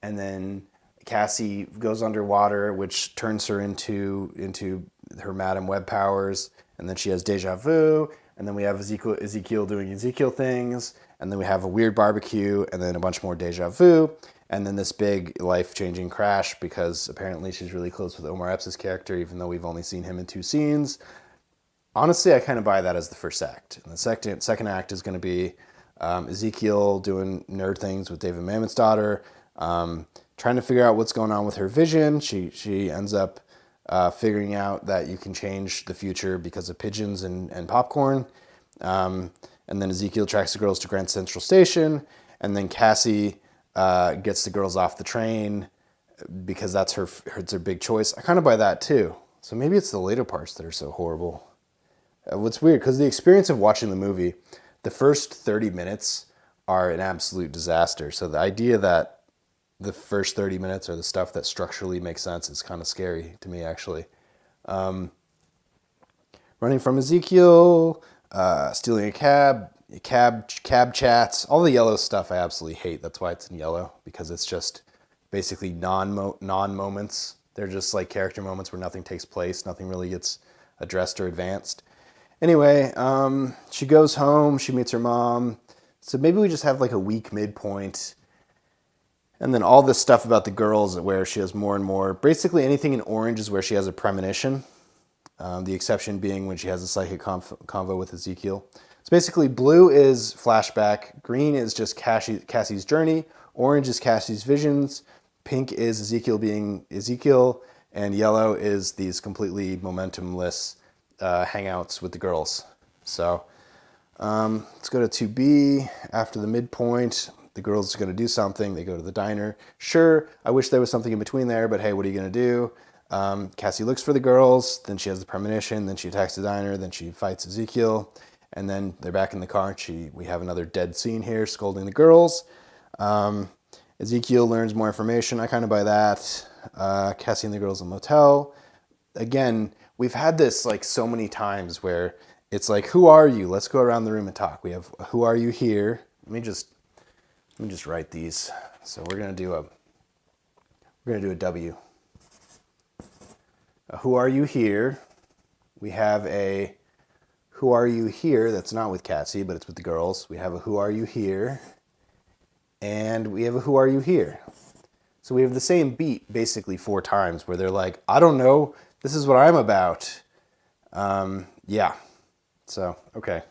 and then Cassie goes underwater, which turns her into her Madam Web powers, and then she has deja vu, and then we have Ezekiel doing Ezekiel things, and then we have a weird barbecue, and then a bunch more deja vu, and then this big life-changing crash because apparently she's really close with Omar Epps' character, even though we've only seen him in 2 scenes. Honestly, I kind of buy that as the first act. And the second act is going to be Ezekiel doing nerd things with David Mamet's daughter, trying to figure out what's going on with her vision. She ends up figuring out that you can change the future because of pigeons and popcorn. And then Ezekiel tracks the girls to Grand Central Station, and then Cassie gets the girls off the train because that's her big choice. I kind of buy that too. So maybe it's the later parts that are so horrible. What's weird, because the experience of watching the movie, the first 30 minutes are an absolute disaster. So the idea that the first 30 minutes are the stuff that structurally makes sense is kind of scary to me, actually. Running from Ezekiel, stealing a cab chats, all the yellow stuff I absolutely hate. That's why it's in yellow, because it's just basically non-moments. They're just like character moments where nothing takes place, nothing really gets addressed or advanced. Anyway, she goes home, she meets her mom. So maybe we just have like a weak midpoint. And then all this stuff about the girls where she has more and more. Basically anything in orange is where she has a premonition. The exception being when she has a psychic convo with Ezekiel. So basically blue is flashback, green is just Cassie's journey, orange is Cassie's visions, pink is Ezekiel being Ezekiel, and yellow is these completely momentumless hangouts with the girls. So let's go to 2B. After the midpoint, the girls are going to do something. They go to the diner. Sure, I wish there was something in between there, but hey, what are you going to do? Cassie looks for the girls, then she has the premonition, then she attacks the diner, then she fights Ezekiel, and then they're back in the car. We have another dead scene here, scolding the girls. Ezekiel learns more information. I kind of buy that. Cassie and the girls in the motel. Again, we've had this like so many times where it's like, who are you? Let's go around the room and talk. We have, who are you here? Let me just write these. So we're gonna do a W. Who are you here? We have a who are you here? That's not with Cassie, but it's with the girls. We have a who are you here? And we have a who are you here? So we have the same beat basically 4 times where they're like, I don't know, this is what I'm about. Yeah. So, okay.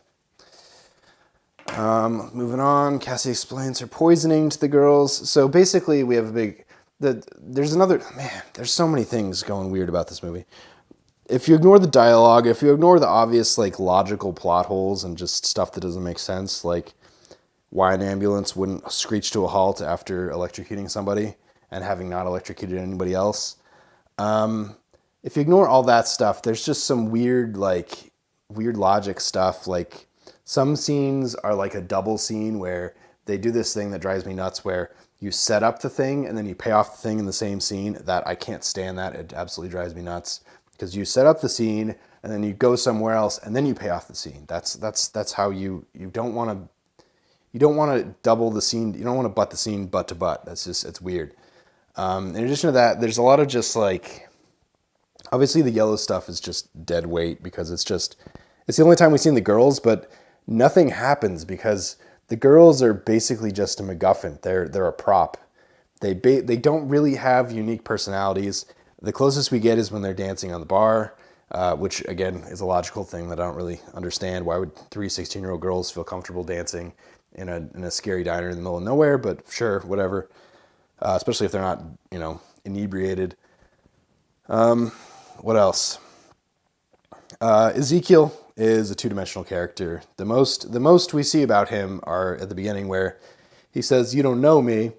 Moving on, Cassie explains her poisoning to the girls. So basically we have there's so many things going weird about this movie. If you ignore the dialogue, if you ignore the obvious like logical plot holes and just stuff that doesn't make sense, like why an ambulance wouldn't screech to a halt after electrocuting somebody and having not electrocuted anybody else. If you ignore all that stuff, there's just some weird logic stuff. Like some scenes are like a double scene where they do this thing that drives me nuts where you set up the thing and then you pay off the thing in the same scene. That I can't stand that. It absolutely drives me nuts because you set up the scene and then you go somewhere else and then you pay off the scene. That's how you don't want to double the scene. You don't want to butt the scene butt to butt. It's weird. In addition to that, there's a lot of just like, obviously the yellow stuff is just dead weight because it's the only time we've seen the girls, but nothing happens because the girls are basically just a MacGuffin. They're a prop. They don't really have unique personalities. The closest we get is when they're dancing on the bar, which again is a logical thing that I don't really understand. Why would 3 16-year-old girls feel comfortable dancing in a scary diner in the middle of nowhere? But sure, whatever. Especially if they're not, inebriated. What else? Ezekiel is a 2-dimensional character. The most we see about him are at the beginning where he says, "You don't know me,"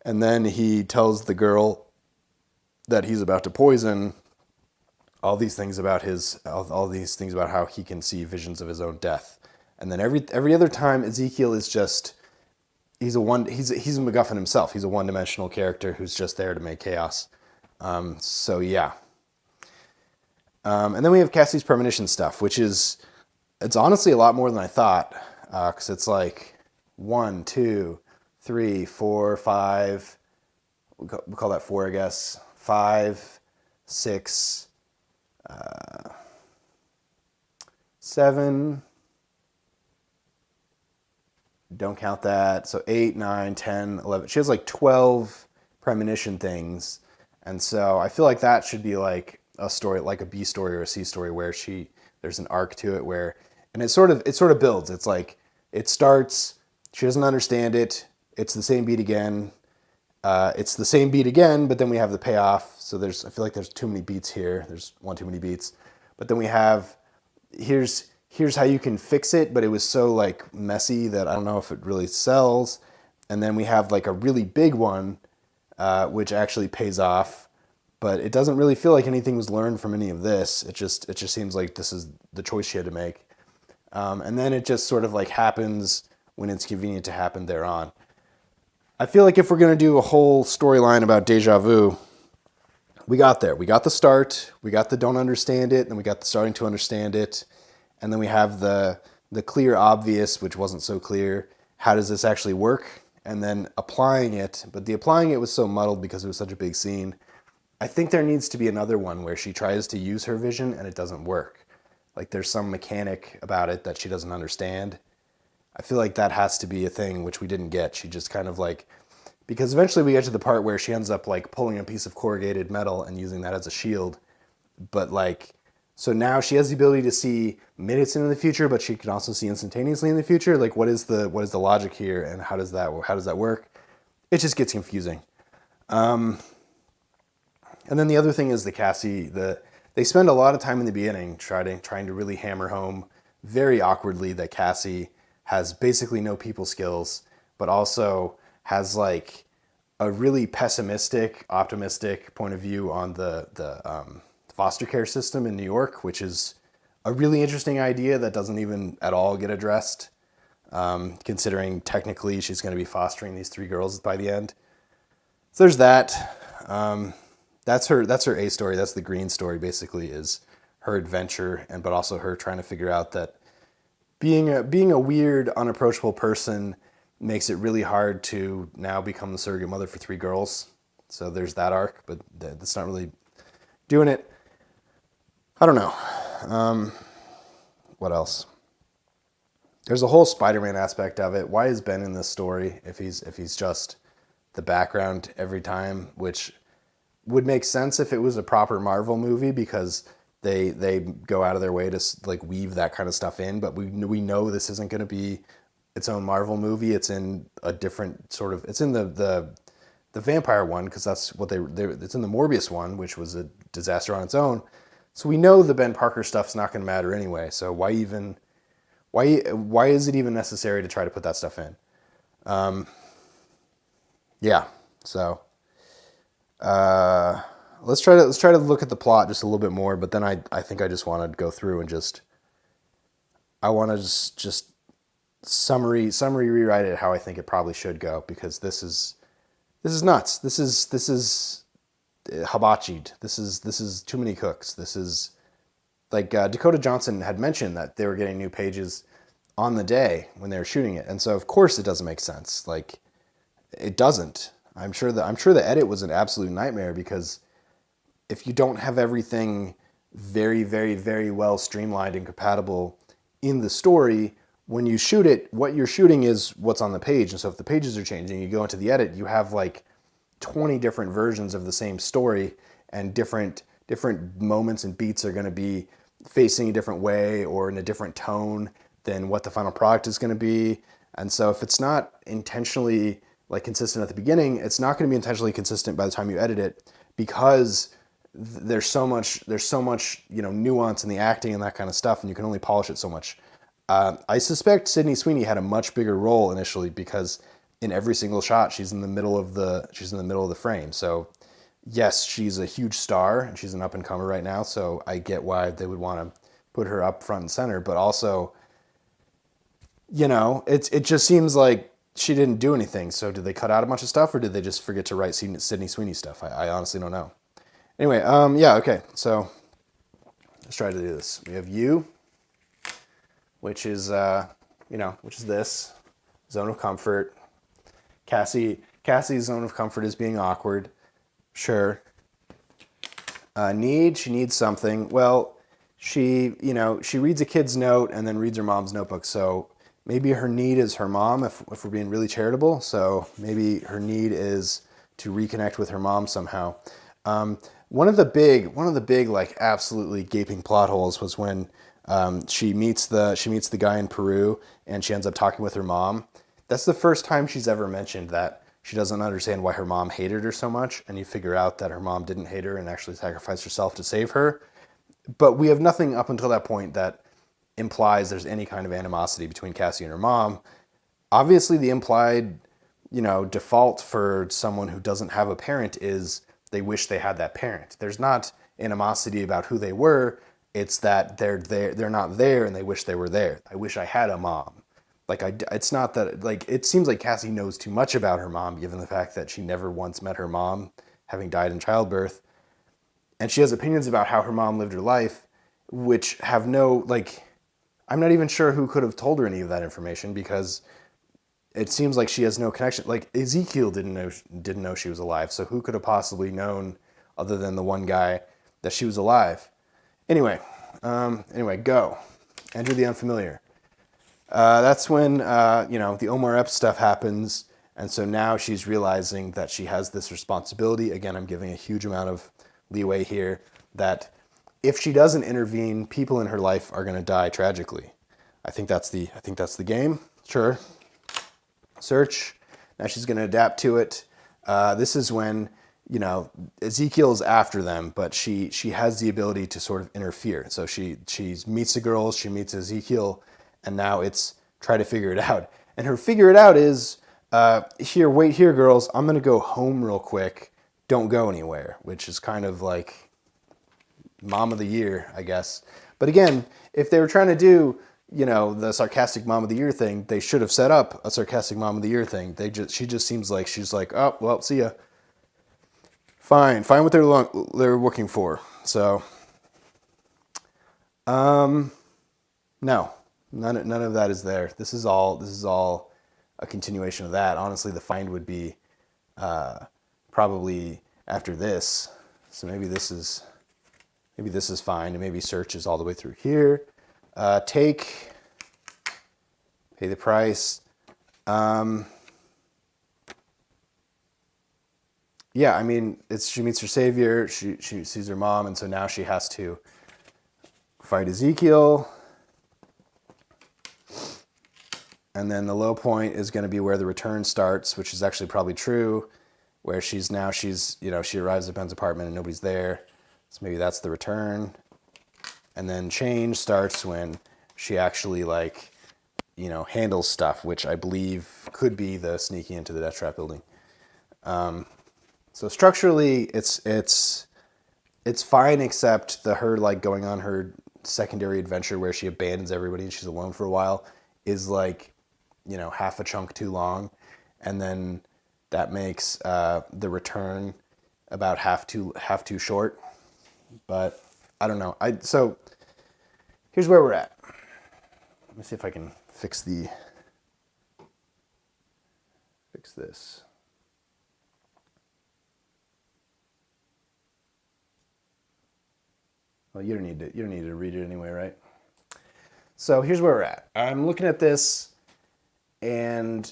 and then he tells the girl that he's about to poison. All these things about how he can see visions of his own death. And then every other time Ezekiel is just he's a MacGuffin himself. He's a 1-dimensional character who's just there to make chaos. So yeah. And then we have Cassie's premonition stuff, which it's honestly a lot more than I thought. Because it's like 1, 2, 3, 4, 5. We'll call that 4, I guess. 5, 6, 7. Don't count that. So 8, 9, 10, 11. She has like 12 premonition things. And so I feel like that should be like a story, like a B story or a C story where there's an arc to it where, and it sort of builds. It's like, it starts, she doesn't understand it. It's the same beat again. It's the same beat again, but then we have the payoff. So I feel like there's too many beats here. There's one too many beats. But then we have, here's how you can fix it, but it was so like messy that I don't know if it really sells. And then we have like a really big one, which actually pays off, but it doesn't really feel like anything was learned from any of this. It just seems like this is the choice she had to make. And then it just sort of like happens when it's convenient to happen thereon. I feel like if we're going to do a whole storyline about deja vu, we got there. We got the start, we got the don't understand it, and we got the starting to understand it. And then we have the clear obvious, which wasn't so clear. How does this actually work? And then applying it. But the applying it was so muddled because it was such a big scene. I think there needs to be another one where she tries to use her vision and it doesn't work. Like there's some mechanic about it that she doesn't understand. I feel like that has to be a thing, which we didn't get. She just kind of like, because eventually we get to the part where she ends up like pulling a piece of corrugated metal and using that as a shield. But like, so now she has the ability to see minutes into the future, but she can also see instantaneously in the future. Like what is the logic here and how does that work? It just gets confusing. And then the other thing is the Cassie, they spend a lot of time in the beginning trying to really hammer home very awkwardly that Cassie has basically no people skills, but also has like a really pessimistic, optimistic point of view on the foster care system in New York, which is a really interesting idea that doesn't even at all get addressed, considering technically she's going to be fostering these 3 girls by the end. So there's that. That's her A story. That's the green story, basically, is her adventure, but also her trying to figure out that being a weird, unapproachable person makes it really hard to now become the surrogate mother for 3 girls. So there's that arc, but that's not really doing it. I don't know. What else? There's a whole Spider-Man aspect of it. Why is Ben in this story if he's just the background every time, which would make sense if it was a proper Marvel movie because they go out of their way to like weave that kind of stuff in, but we know this isn't going to be its own Marvel movie. It's in a different sort of, it's in the vampire one because that's what it's in the Morbius one, which was a disaster on its own. So we know the Ben Parker stuff's not going to matter anyway. So why is it even necessary to try to put that stuff in? Yeah. So let's try to look at the plot just a little bit more. But then I think I just want to go through and just summary rewrite it how I think it probably should go, because this is nuts. This is hibachied. This is too many cooks. This is like Dakota Johnson had mentioned that they were getting new pages on the day when they were shooting it, and so of course it doesn't make sense. Like it doesn't. I'm sure the edit was an absolute nightmare, because if you don't have everything very, very, very well streamlined and compatible in the story, when you shoot it, what you're shooting is what's on the page. And so if the pages are changing, you go into the edit, you have like 20 different versions of the same story, and different moments and beats are going to be facing a different way or in a different tone than what the final product is going to be. And so if it's not intentionally like consistent at the beginning, it's not going to be intentionally consistent by the time you edit it, because there's so much, nuance in the acting and that kind of stuff, and you can only polish it so much. I suspect Sydney Sweeney had a much bigger role initially, because in every single shot she's in the middle of the frame. So yes, she's a huge star and she's an up and comer right now. So I get why they would want to put her up front and center, but also, it just seems like she didn't do anything. So did they cut out a bunch of stuff, or did they just forget to write Sydney Sweeney stuff? I honestly don't know. Anyway, yeah, okay. So let's try to do this. We have you, which is, which is this zone of comfort. Cassie's zone of comfort is being awkward. Sure. She needs something. Well, she reads a kid's note and then reads her mom's notebook. So maybe her need is her mom, if we're being really charitable. So maybe her need is to reconnect with her mom somehow. One of the big like absolutely gaping plot holes was when she meets the guy in Peru and she ends up talking with her mom. That's the first time she's ever mentioned that she doesn't understand why her mom hated her so much, and you figure out that her mom didn't hate her and actually sacrificed herself to save her. But we have nothing up until that point that implies there's any kind of animosity between Cassie and her mom. Obviously, the implied, default for someone who doesn't have a parent is they wish they had that parent. There's not animosity about who they were. It's that they're not there and they wish they were there. I wish I had a mom. It's not that, it seems like Cassie knows too much about her mom, given the fact that she never once met her mom, having died in childbirth. And she has opinions about how her mom lived her life, which have no, I'm not even sure who could have told her any of that information, because it seems like she has no connection. Like, Ezekiel didn't know she was alive, so who could have possibly known, other than the one guy, that she was alive? Anyway, go. Enter the unfamiliar. That's when, the Omar Epps stuff happens, and so now she's realizing that she has this responsibility. Again, I'm giving a huge amount of leeway here, that if she doesn't intervene, people in her life are going to die tragically. I think that's the game. Sure. Search. Now she's going to adapt to it. This is when, Ezekiel's after them, but she has the ability to sort of interfere. So she meets the girls, she meets Ezekiel, and now it's try to figure it out. And her figure it out is, wait here, girls. I'm going to go home real quick. Don't go anywhere, which is kind of like mom of the year, I guess. But again, if they were trying to do, the sarcastic mom of the year thing, they should have set up a sarcastic mom of the year thing. She just seems like she's like, oh, well, see ya. Fine what they're looking for. So, no. None of that is there. This is all a continuation of that. Honestly, the find would be probably after this. So maybe this is fine, and maybe search is all the way through here. Pay the price. Yeah, I mean, she meets her savior. She sees her mom, and so now she has to fight Ezekiel. And then the low point is going to be where the return starts, which is actually probably true, where she arrives at Ben's apartment and nobody's there. So maybe that's the return. And then change starts when she actually handles stuff, which I believe could be the sneaking into the death trap building. So structurally it's fine, except her going on her secondary adventure where she abandons everybody and she's alone for a while is half a chunk too long, and then that makes the return about half too short. But I don't know. So here's where we're at. Let me see if I can fix this. Well, you don't need to read it anyway, right? So here's where we're at. I'm looking at this, and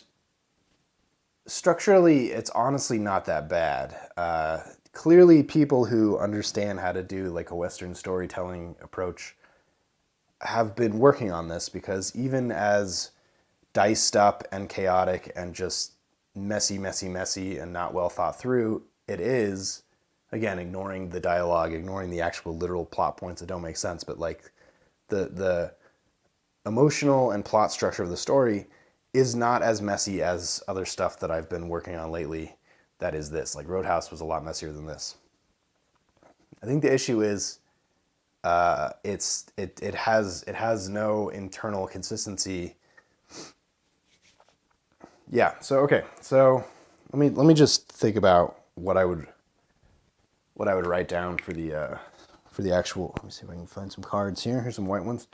structurally, it's honestly not that bad. Clearly, people who understand how to do a Western storytelling approach have been working on this, because even as diced up and chaotic and just messy and not well thought through it is, again, ignoring the dialogue, ignoring the actual literal plot points that don't make sense, but the emotional and plot structure of the story is not as messy as other stuff that I've been working on lately. That is this. Roadhouse was a lot messier than this. I think the issue is it has no internal consistency. Yeah. So okay. So let me just think about what I would write down for the actual. Let me see if I can find some cards here. Here's some white ones.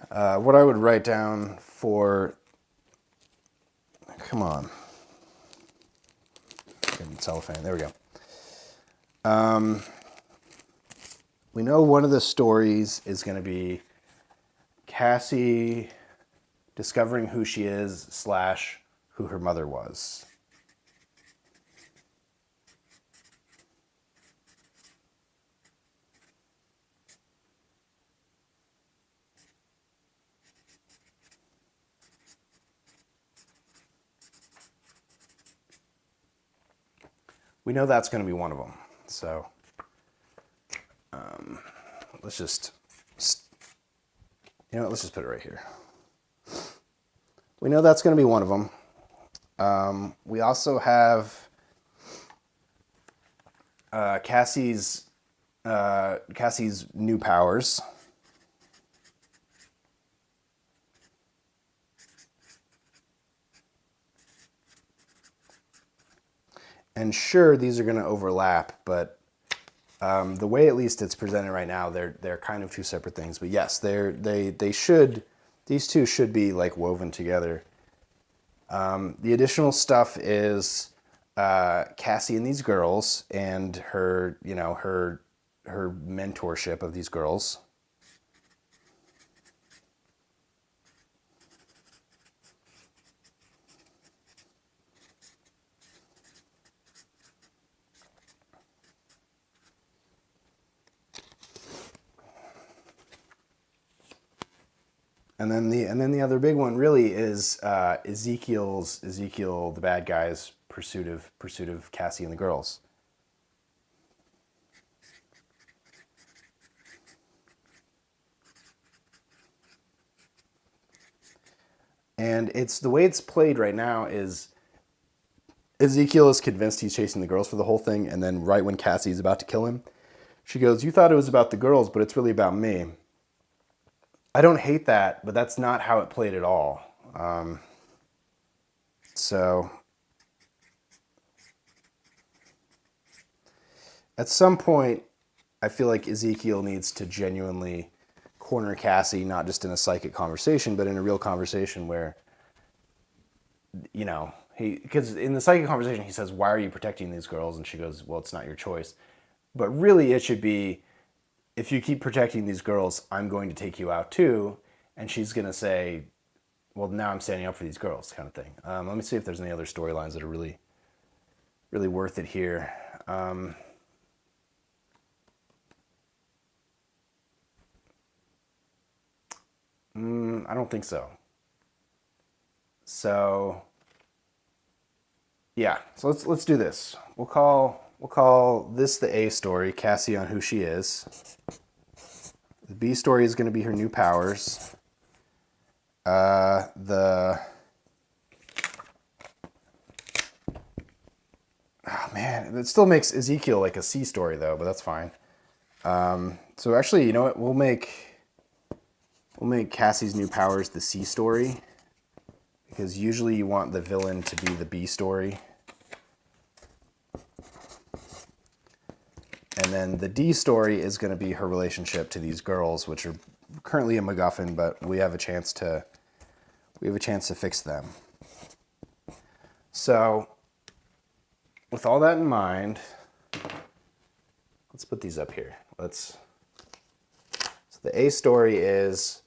What I would write down for Come on. Getting cellophane. There we go. We know one of the stories is going to be Cassie discovering who she is / who her mother was. We know that's going to be one of them. So let's just, let's just put it right here. We know that's going to be one of them. We also have Cassie's new powers. And sure, these are going to overlap, but the way at least it's presented right now, they're kind of two separate things. But yes, these two should be like woven together. The additional stuff is Cassie and these girls and her mentorship of these girls. And then the other big one really is Ezekiel, the bad guy's pursuit of Cassie and the girls. And it's the way it's played right now is Ezekiel is convinced he's chasing the girls for the whole thing, and then right when Cassie's about to kill him, she goes, "You thought it was about the girls, but it's really about me." I don't hate that, but that's not how it played at all. So at some point, I feel like Ezekiel needs to genuinely corner Cassie, not just in a psychic conversation, but in a real conversation where, because in the psychic conversation, he says, "Why are you protecting these girls?" And she goes, "Well, it's not your choice." But really, it should be, "If you keep protecting these girls, I'm going to take you out too." And she's going to say, "Well, now I'm standing up for these girls," kind of thing. Let me see if there's any other storylines that are really, really worth it here. I don't think so. So, yeah. So let's do this. We'll call this the A story, Cassie on who she is. The B story is going to be her new powers. Oh man, it still makes Ezekiel like a C story though, but that's fine. So actually, you know what? We'll make Cassie's new powers the C story, because usually you want the villain to be the B story. And then the D story is going to be her relationship to these girls, which are currently a MacGuffin, but we have a chance to fix them. So with all that in mind, let's put these up here. So the A story is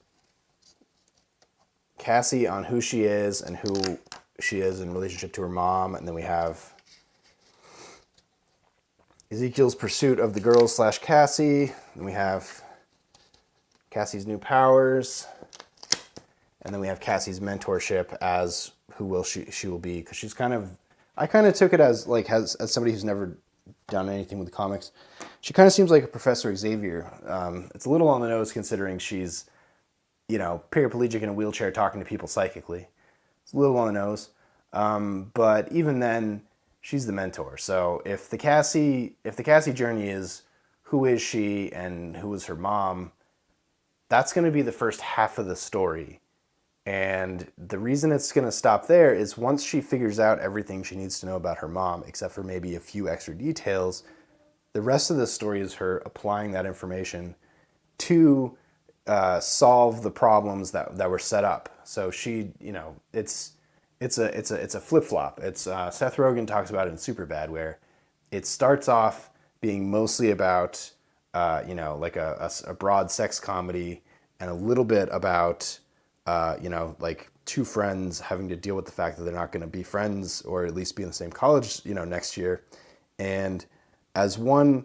Cassie on who she is and who she is in relationship to her mom, and then we have Ezekiel's pursuit of the girls / Cassie, and we have Cassie's new powers, and then we have Cassie's mentorship as who will she will be, because she's I kind of took it as like as somebody who's never done anything with the comics. She kind of seems like a Professor Xavier. It's a little on the nose considering she's, paraplegic in a wheelchair talking to people psychically. It's a little on the nose, but even then, she's the mentor. So if the Cassie journey is who is she and who is her mom, that's going to be the first half of the story. And the reason it's going to stop there is once she figures out everything she needs to know about her mom, except for maybe a few extra details, the rest of the story is her applying that information to solve the problems that were set up. So she, it's a flip flop. It's Seth Rogen talks about it in Superbad, where it starts off being mostly about like a broad sex comedy and a little bit about like two friends having to deal with the fact that they're not going to be friends or at least be in the same college next year, and as one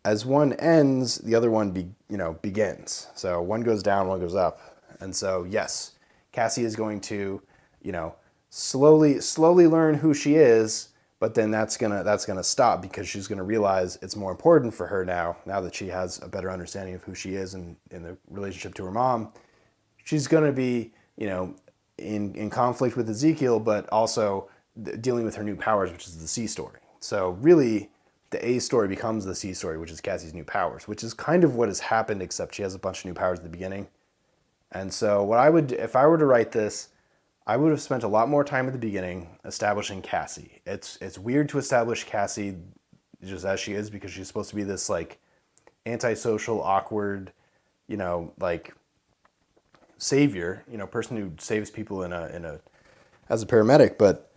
ends, the other one begins. So one goes down, one goes up, and so yes, Cassie is going to you know slowly learn who she is, but then that's gonna stop because she's gonna realize it's more important for her now that she has a better understanding of who she is and in the relationship to her mom. She's gonna be in conflict with Ezekiel, but also dealing with her new powers, which is the C story. So really, the A story becomes the C story, which is Cassie's new powers, which is kind of what has happened, except she has a bunch of new powers at the beginning. And so what I would, if I were to write this, I would have spent a lot more time at the beginning establishing Cassie. It's weird to establish Cassie just as she is because she's supposed to be this like antisocial, awkward, like savior, person who saves people in a as a paramedic, but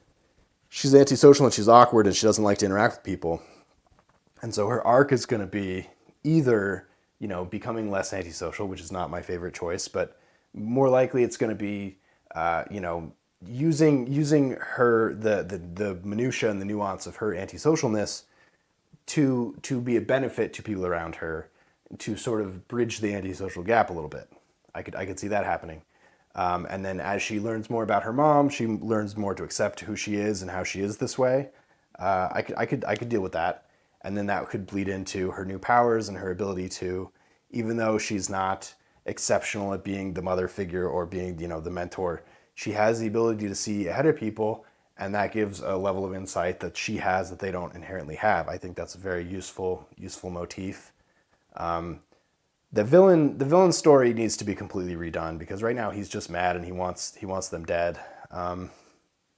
she's antisocial and she's awkward and she doesn't like to interact with people. And so her arc is going to be either, becoming less antisocial, which is not my favorite choice, but more likely it's going to be, using her the minutia and the nuance of her antisocialness to be a benefit to people around her, to sort of bridge the antisocial gap a little bit. I could see that happening. And then as she learns more about her mom, she learns more to accept who she is and how she is this way. I could deal with that. And then that could bleed into her new powers and her ability to, even though she's not exceptional at being the mother figure or being, the mentor, she has the ability to see ahead of people, and that gives a level of insight that she has that they don't inherently have. I think that's a very useful motif. The villain story needs to be completely redone because right now he's just mad and he wants them dead.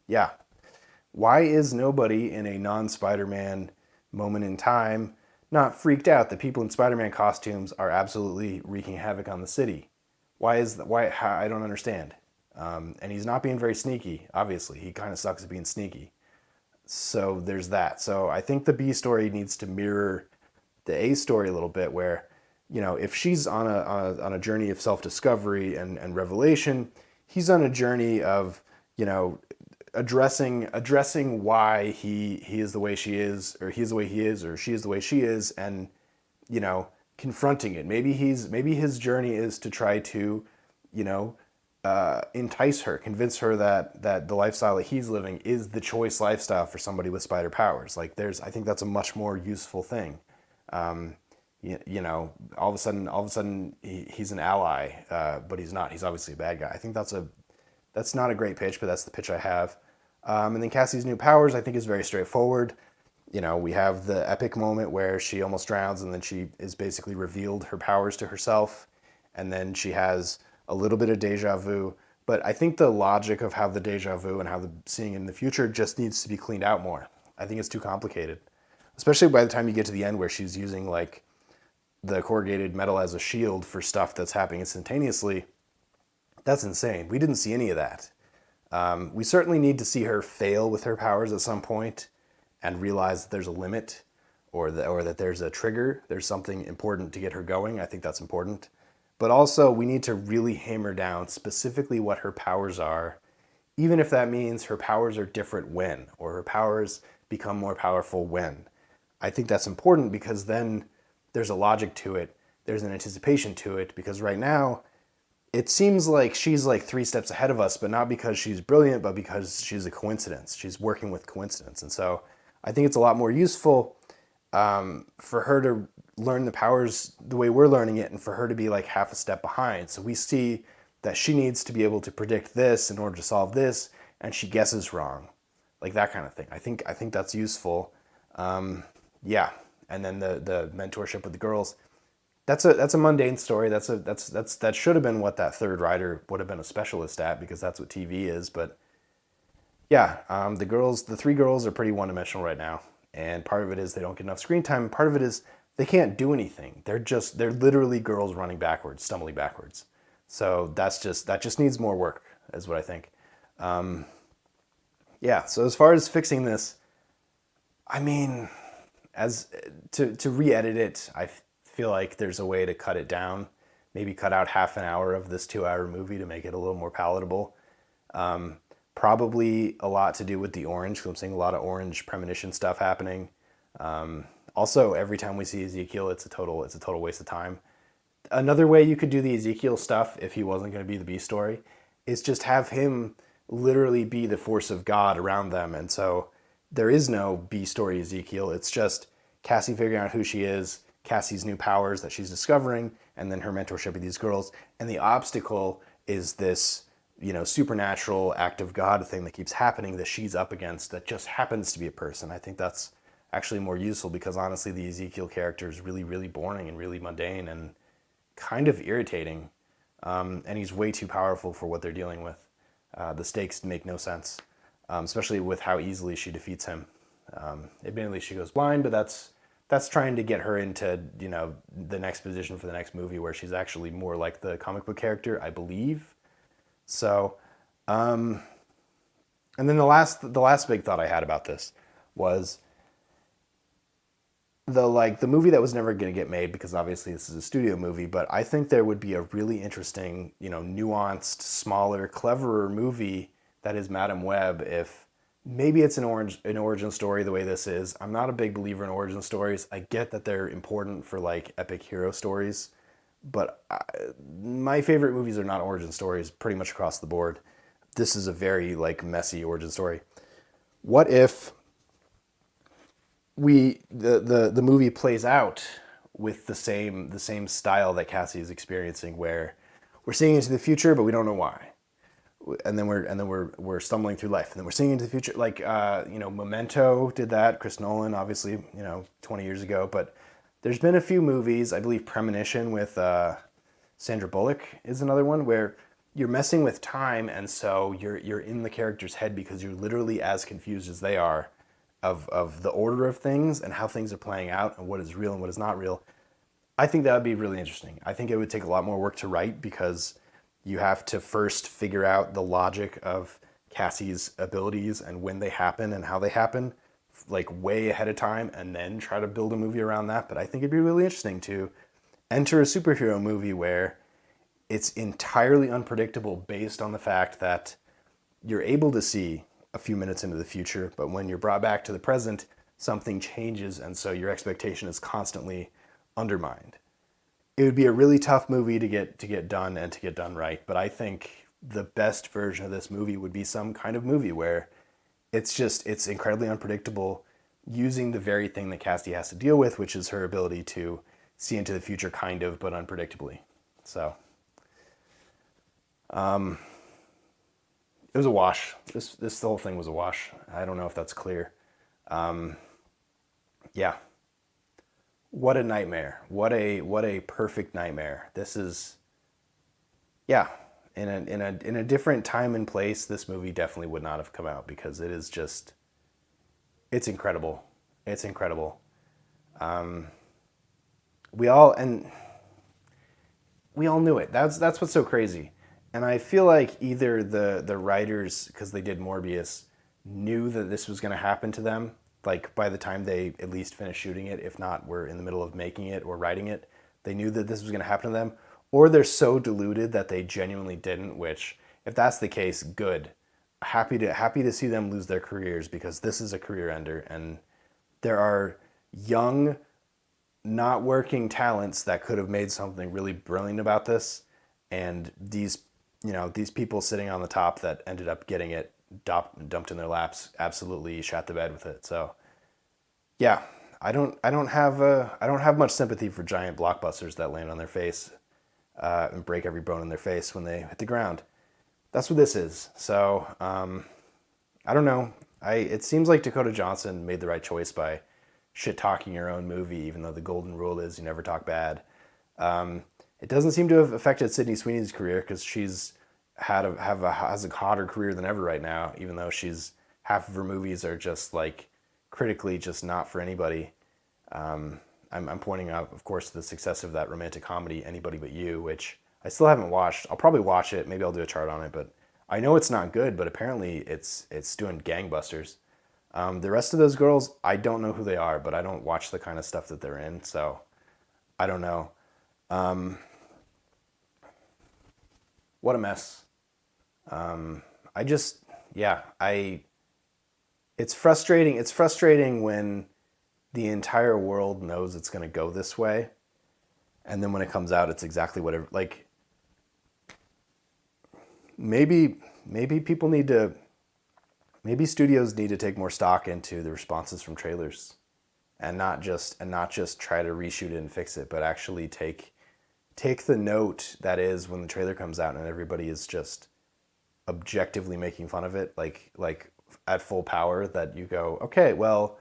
Yeah. Why is nobody in a non-Spider-Man moment in time not freaked out that people in Spider-Man costumes are absolutely wreaking havoc on the city? Why? I don't understand. And he's not being very sneaky, obviously. He kind of sucks at being sneaky. So there's that. So I think the B story needs to mirror the A story a little bit where, if she's on a journey of self-discovery and revelation, he's on a journey of, addressing why he is the way she is, or he's the way he is, or she is the way she is, and confronting it. Maybe his journey is to try to entice her, convince her that the lifestyle that he's living is the choice lifestyle for somebody with spider powers. Like I think that's a much more useful thing. All of a sudden he's an ally, but he's not. He's obviously a bad guy. I think that's not a great pitch, but that's the pitch I have. And then Cassie's new powers, I think, is very straightforward. We have the epic moment where she almost drowns and then she is basically revealed her powers to herself. And then she has a little bit of deja vu. But I think the logic of how the deja vu and how the seeing in the future just needs to be cleaned out more. I think it's too complicated, especially by the time you get to the end where she's using like the corrugated metal as a shield for stuff that's happening instantaneously. That's insane. We didn't see any of that. We certainly need to see her fail with her powers at some point and realize that there's a limit or that there's a trigger. There's something important to get her going. I think that's important. But also we need to really hammer down specifically what her powers are, even if that means her powers are different when, or her powers become more powerful when. I think that's important because then there's a logic to it. There's an anticipation to it, because right now it seems like she's like 3 steps ahead of us, but not because she's brilliant, but because she's a coincidence. She's working with coincidence. And so I think it's a lot more useful for her to learn the powers the way we're learning it, and for her to be like half a step behind. So we see that she needs to be able to predict this in order to solve this, and she guesses wrong, like that kind of thing. I think that's useful. Yeah. And then the mentorship with the girls. That's a mundane story. That should have been what that third writer would have been a specialist at, because that's what TV is. But yeah, the 3 girls are pretty one-dimensional right now, and part of it is they don't get enough screen time, and part of it is they can't do anything. They're literally girls running backwards, stumbling backwards. So that just needs more work, is what I think. Yeah. So as far as fixing this, I mean, as to re-edit it, feel like there's a way to cut it down. Maybe cut out half an hour of this 2 hour movie to make it a little more palatable. Probably a lot to do with the orange, because I'm seeing a lot of orange premonition stuff happening. Also, every time we see Ezekiel, it's a total waste of time. Another way you could do the Ezekiel stuff if he wasn't going to be the B story is just have him literally be the force of God around them. And so there is no B story Ezekiel. It's just Cassie figuring out who she is, Cassie's new powers that she's discovering, and then her mentorship of these girls. And the obstacle is this, supernatural act of God thing that keeps happening that she's up against that just happens to be a person. I think that's actually more useful because honestly, the Ezekiel character is really, really boring and really mundane and kind of irritating. And he's way too powerful for what they're dealing with. The stakes make no sense, especially with how easily she defeats him. Admittedly, she goes blind, but that's trying to get her into the next position for the next movie where she's actually more like the comic book character, I believe. So, and then the last big thought I had about this was the movie that was never going to get made because obviously this is a studio movie, but I think there would be a really interesting, nuanced, smaller, cleverer movie that is Madam Web if maybe it's an origin story the way this is. I'm not a big believer in origin stories. I get that they're important for like epic hero stories, but my favorite movies are not origin stories pretty much across the board. This is a very like messy origin story. What if the movie plays out with the same style that Cassie is experiencing, where we're seeing into the future, but we don't know why, and then we're stumbling through life, and then we're seeing into the future. Like Memento did that. Chris Nolan, obviously, 20 years ago, but there's been a few movies. I believe Premonition with Sandra Bullock is another one where you're messing with time, and so you're in the character's head because you're literally as confused as they are of the order of things and how things are playing out and what is real and what is not real. I think that would be really interesting. I think it would take a lot more work to write because you have to first figure out the logic of Cassie's abilities and when they happen and how they happen, like way ahead of time, and then try to build a movie around that. But I think it'd be really interesting to enter a superhero movie where it's entirely unpredictable based on the fact that you're able to see a few minutes into the future, but when you're brought back to the present, something changes, and so your expectation is constantly undermined. It would be a really tough movie to get done and to get done right, but I think the best version of this movie would be some kind of movie where it's incredibly unpredictable, using the very thing that Cassie has to deal with, which is her ability to see into the future kind of, but unpredictably. So, it was a wash. This whole thing was a wash. I don't know if that's clear. Yeah. What a nightmare. What a perfect nightmare. This is, yeah. In a different time and place, this movie definitely would not have come out because it is just, it's incredible. It's incredible. We all knew it. That's what's so crazy. And I feel like either the writers, because they did Morbius, knew that this was going to happen to them, like by the time they at least finished shooting it, if not were in the middle of making it or writing it, they knew that this was going to happen to them, or they're so deluded that they genuinely didn't, which, if that's the case, good. Happy to see them lose their careers because this is a career ender, and there are young, not working talents that could have made something really brilliant about this, and these people sitting on the top that ended up getting it dumped in their laps absolutely shat the bed with it. So, yeah, I don't have much sympathy for giant blockbusters that land on their face and break every bone in their face when they hit the ground. That's what this is. So, I don't know. It seems like Dakota Johnson made the right choice by shit talking your own movie, even though the golden rule is you never talk bad. It doesn't seem to have affected Sydney Sweeney's career because she's has a hotter career than ever right now, even though half of her movies are just like critically just not for anybody. I'm pointing out, of course, the success of that romantic comedy, Anybody But You, which I still haven't watched. I'll probably watch it. Maybe I'll do a chart on it, but I know it's not good, but apparently it's doing gangbusters. The rest of those girls, I don't know who they are, but I don't watch the kind of stuff that they're in, so I don't know. Um, what a mess. I just, yeah, I. It's frustrating. It's frustrating when the entire world knows it's going to go this way, and then when it comes out, it's exactly whatever. Like maybe people need to maybe studios need to take more stock into the responses from trailers and not just try to reshoot it and fix it, but actually take the note that is when the trailer comes out and everybody is just objectively making fun of it like at full power, that you go, okay, well,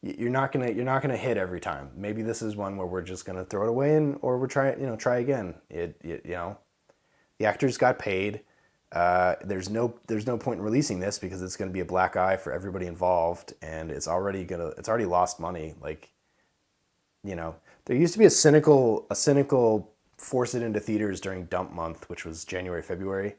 you're not gonna hit every time. Maybe this is one where we're just gonna throw it away, and or we're try again. The actors got paid. There's no point in releasing this because it's going to be a black eye for everybody involved, and it's already lost money. Like, there used to be a cynical force it into theaters during dump month, which was January, February,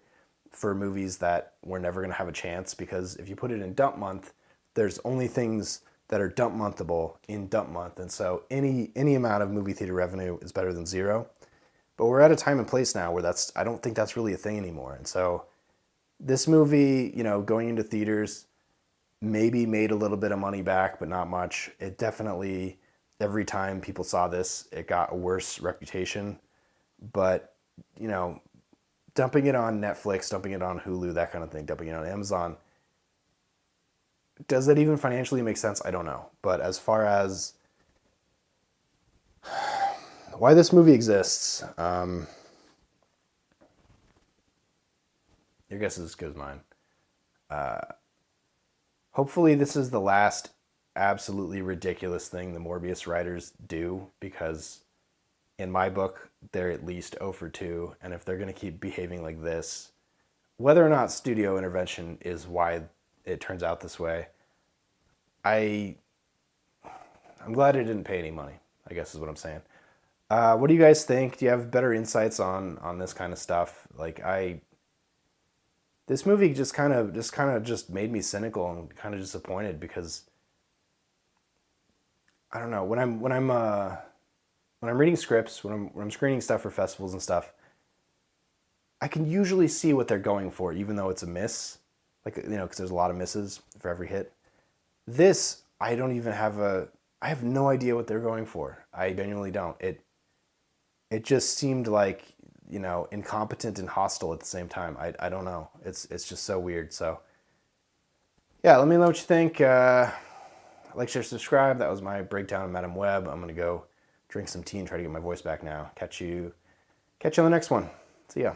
for movies that were never going to have a chance, because if you put it in dump month, there's only things that are dump monthable in dump month, and so any amount of movie theater revenue is better than zero. But we're at a time and place now where I don't think that's really a thing anymore. And so this movie, going into theaters, maybe made a little bit of money back, but not much. It definitely, every time people saw this, it got a worse reputation. But, dumping it on Netflix, dumping it on Hulu, that kind of thing, dumping it on Amazon, does that even financially make sense? I don't know. But as far as why this movie exists, your guess is as good as mine. Hopefully, this is the last absolutely ridiculous thing the Morbius writers do, because in my book, they're at least 0 for 2. And if they're going to keep behaving like this, whether or not studio intervention is why it turns out this way, I'm glad it didn't pay any money, I guess is what I'm saying. What do you guys think? Do you have better insights on this kind of stuff? This movie just made me cynical and kind of disappointed, because I don't know, when I'm reading scripts, when I'm screening stuff for festivals and stuff, I can usually see what they're going for, even though it's a miss. Because there's a lot of misses for every hit. This, I have no idea what they're going for. I genuinely don't. It just seemed like, incompetent and hostile at the same time. I don't know. It's just so weird. So, yeah, let me know what you think. Like, share, subscribe. That was my breakdown of Madam Web. I'm going to go drink some tea and try to get my voice back now. Catch you on the next one. See ya.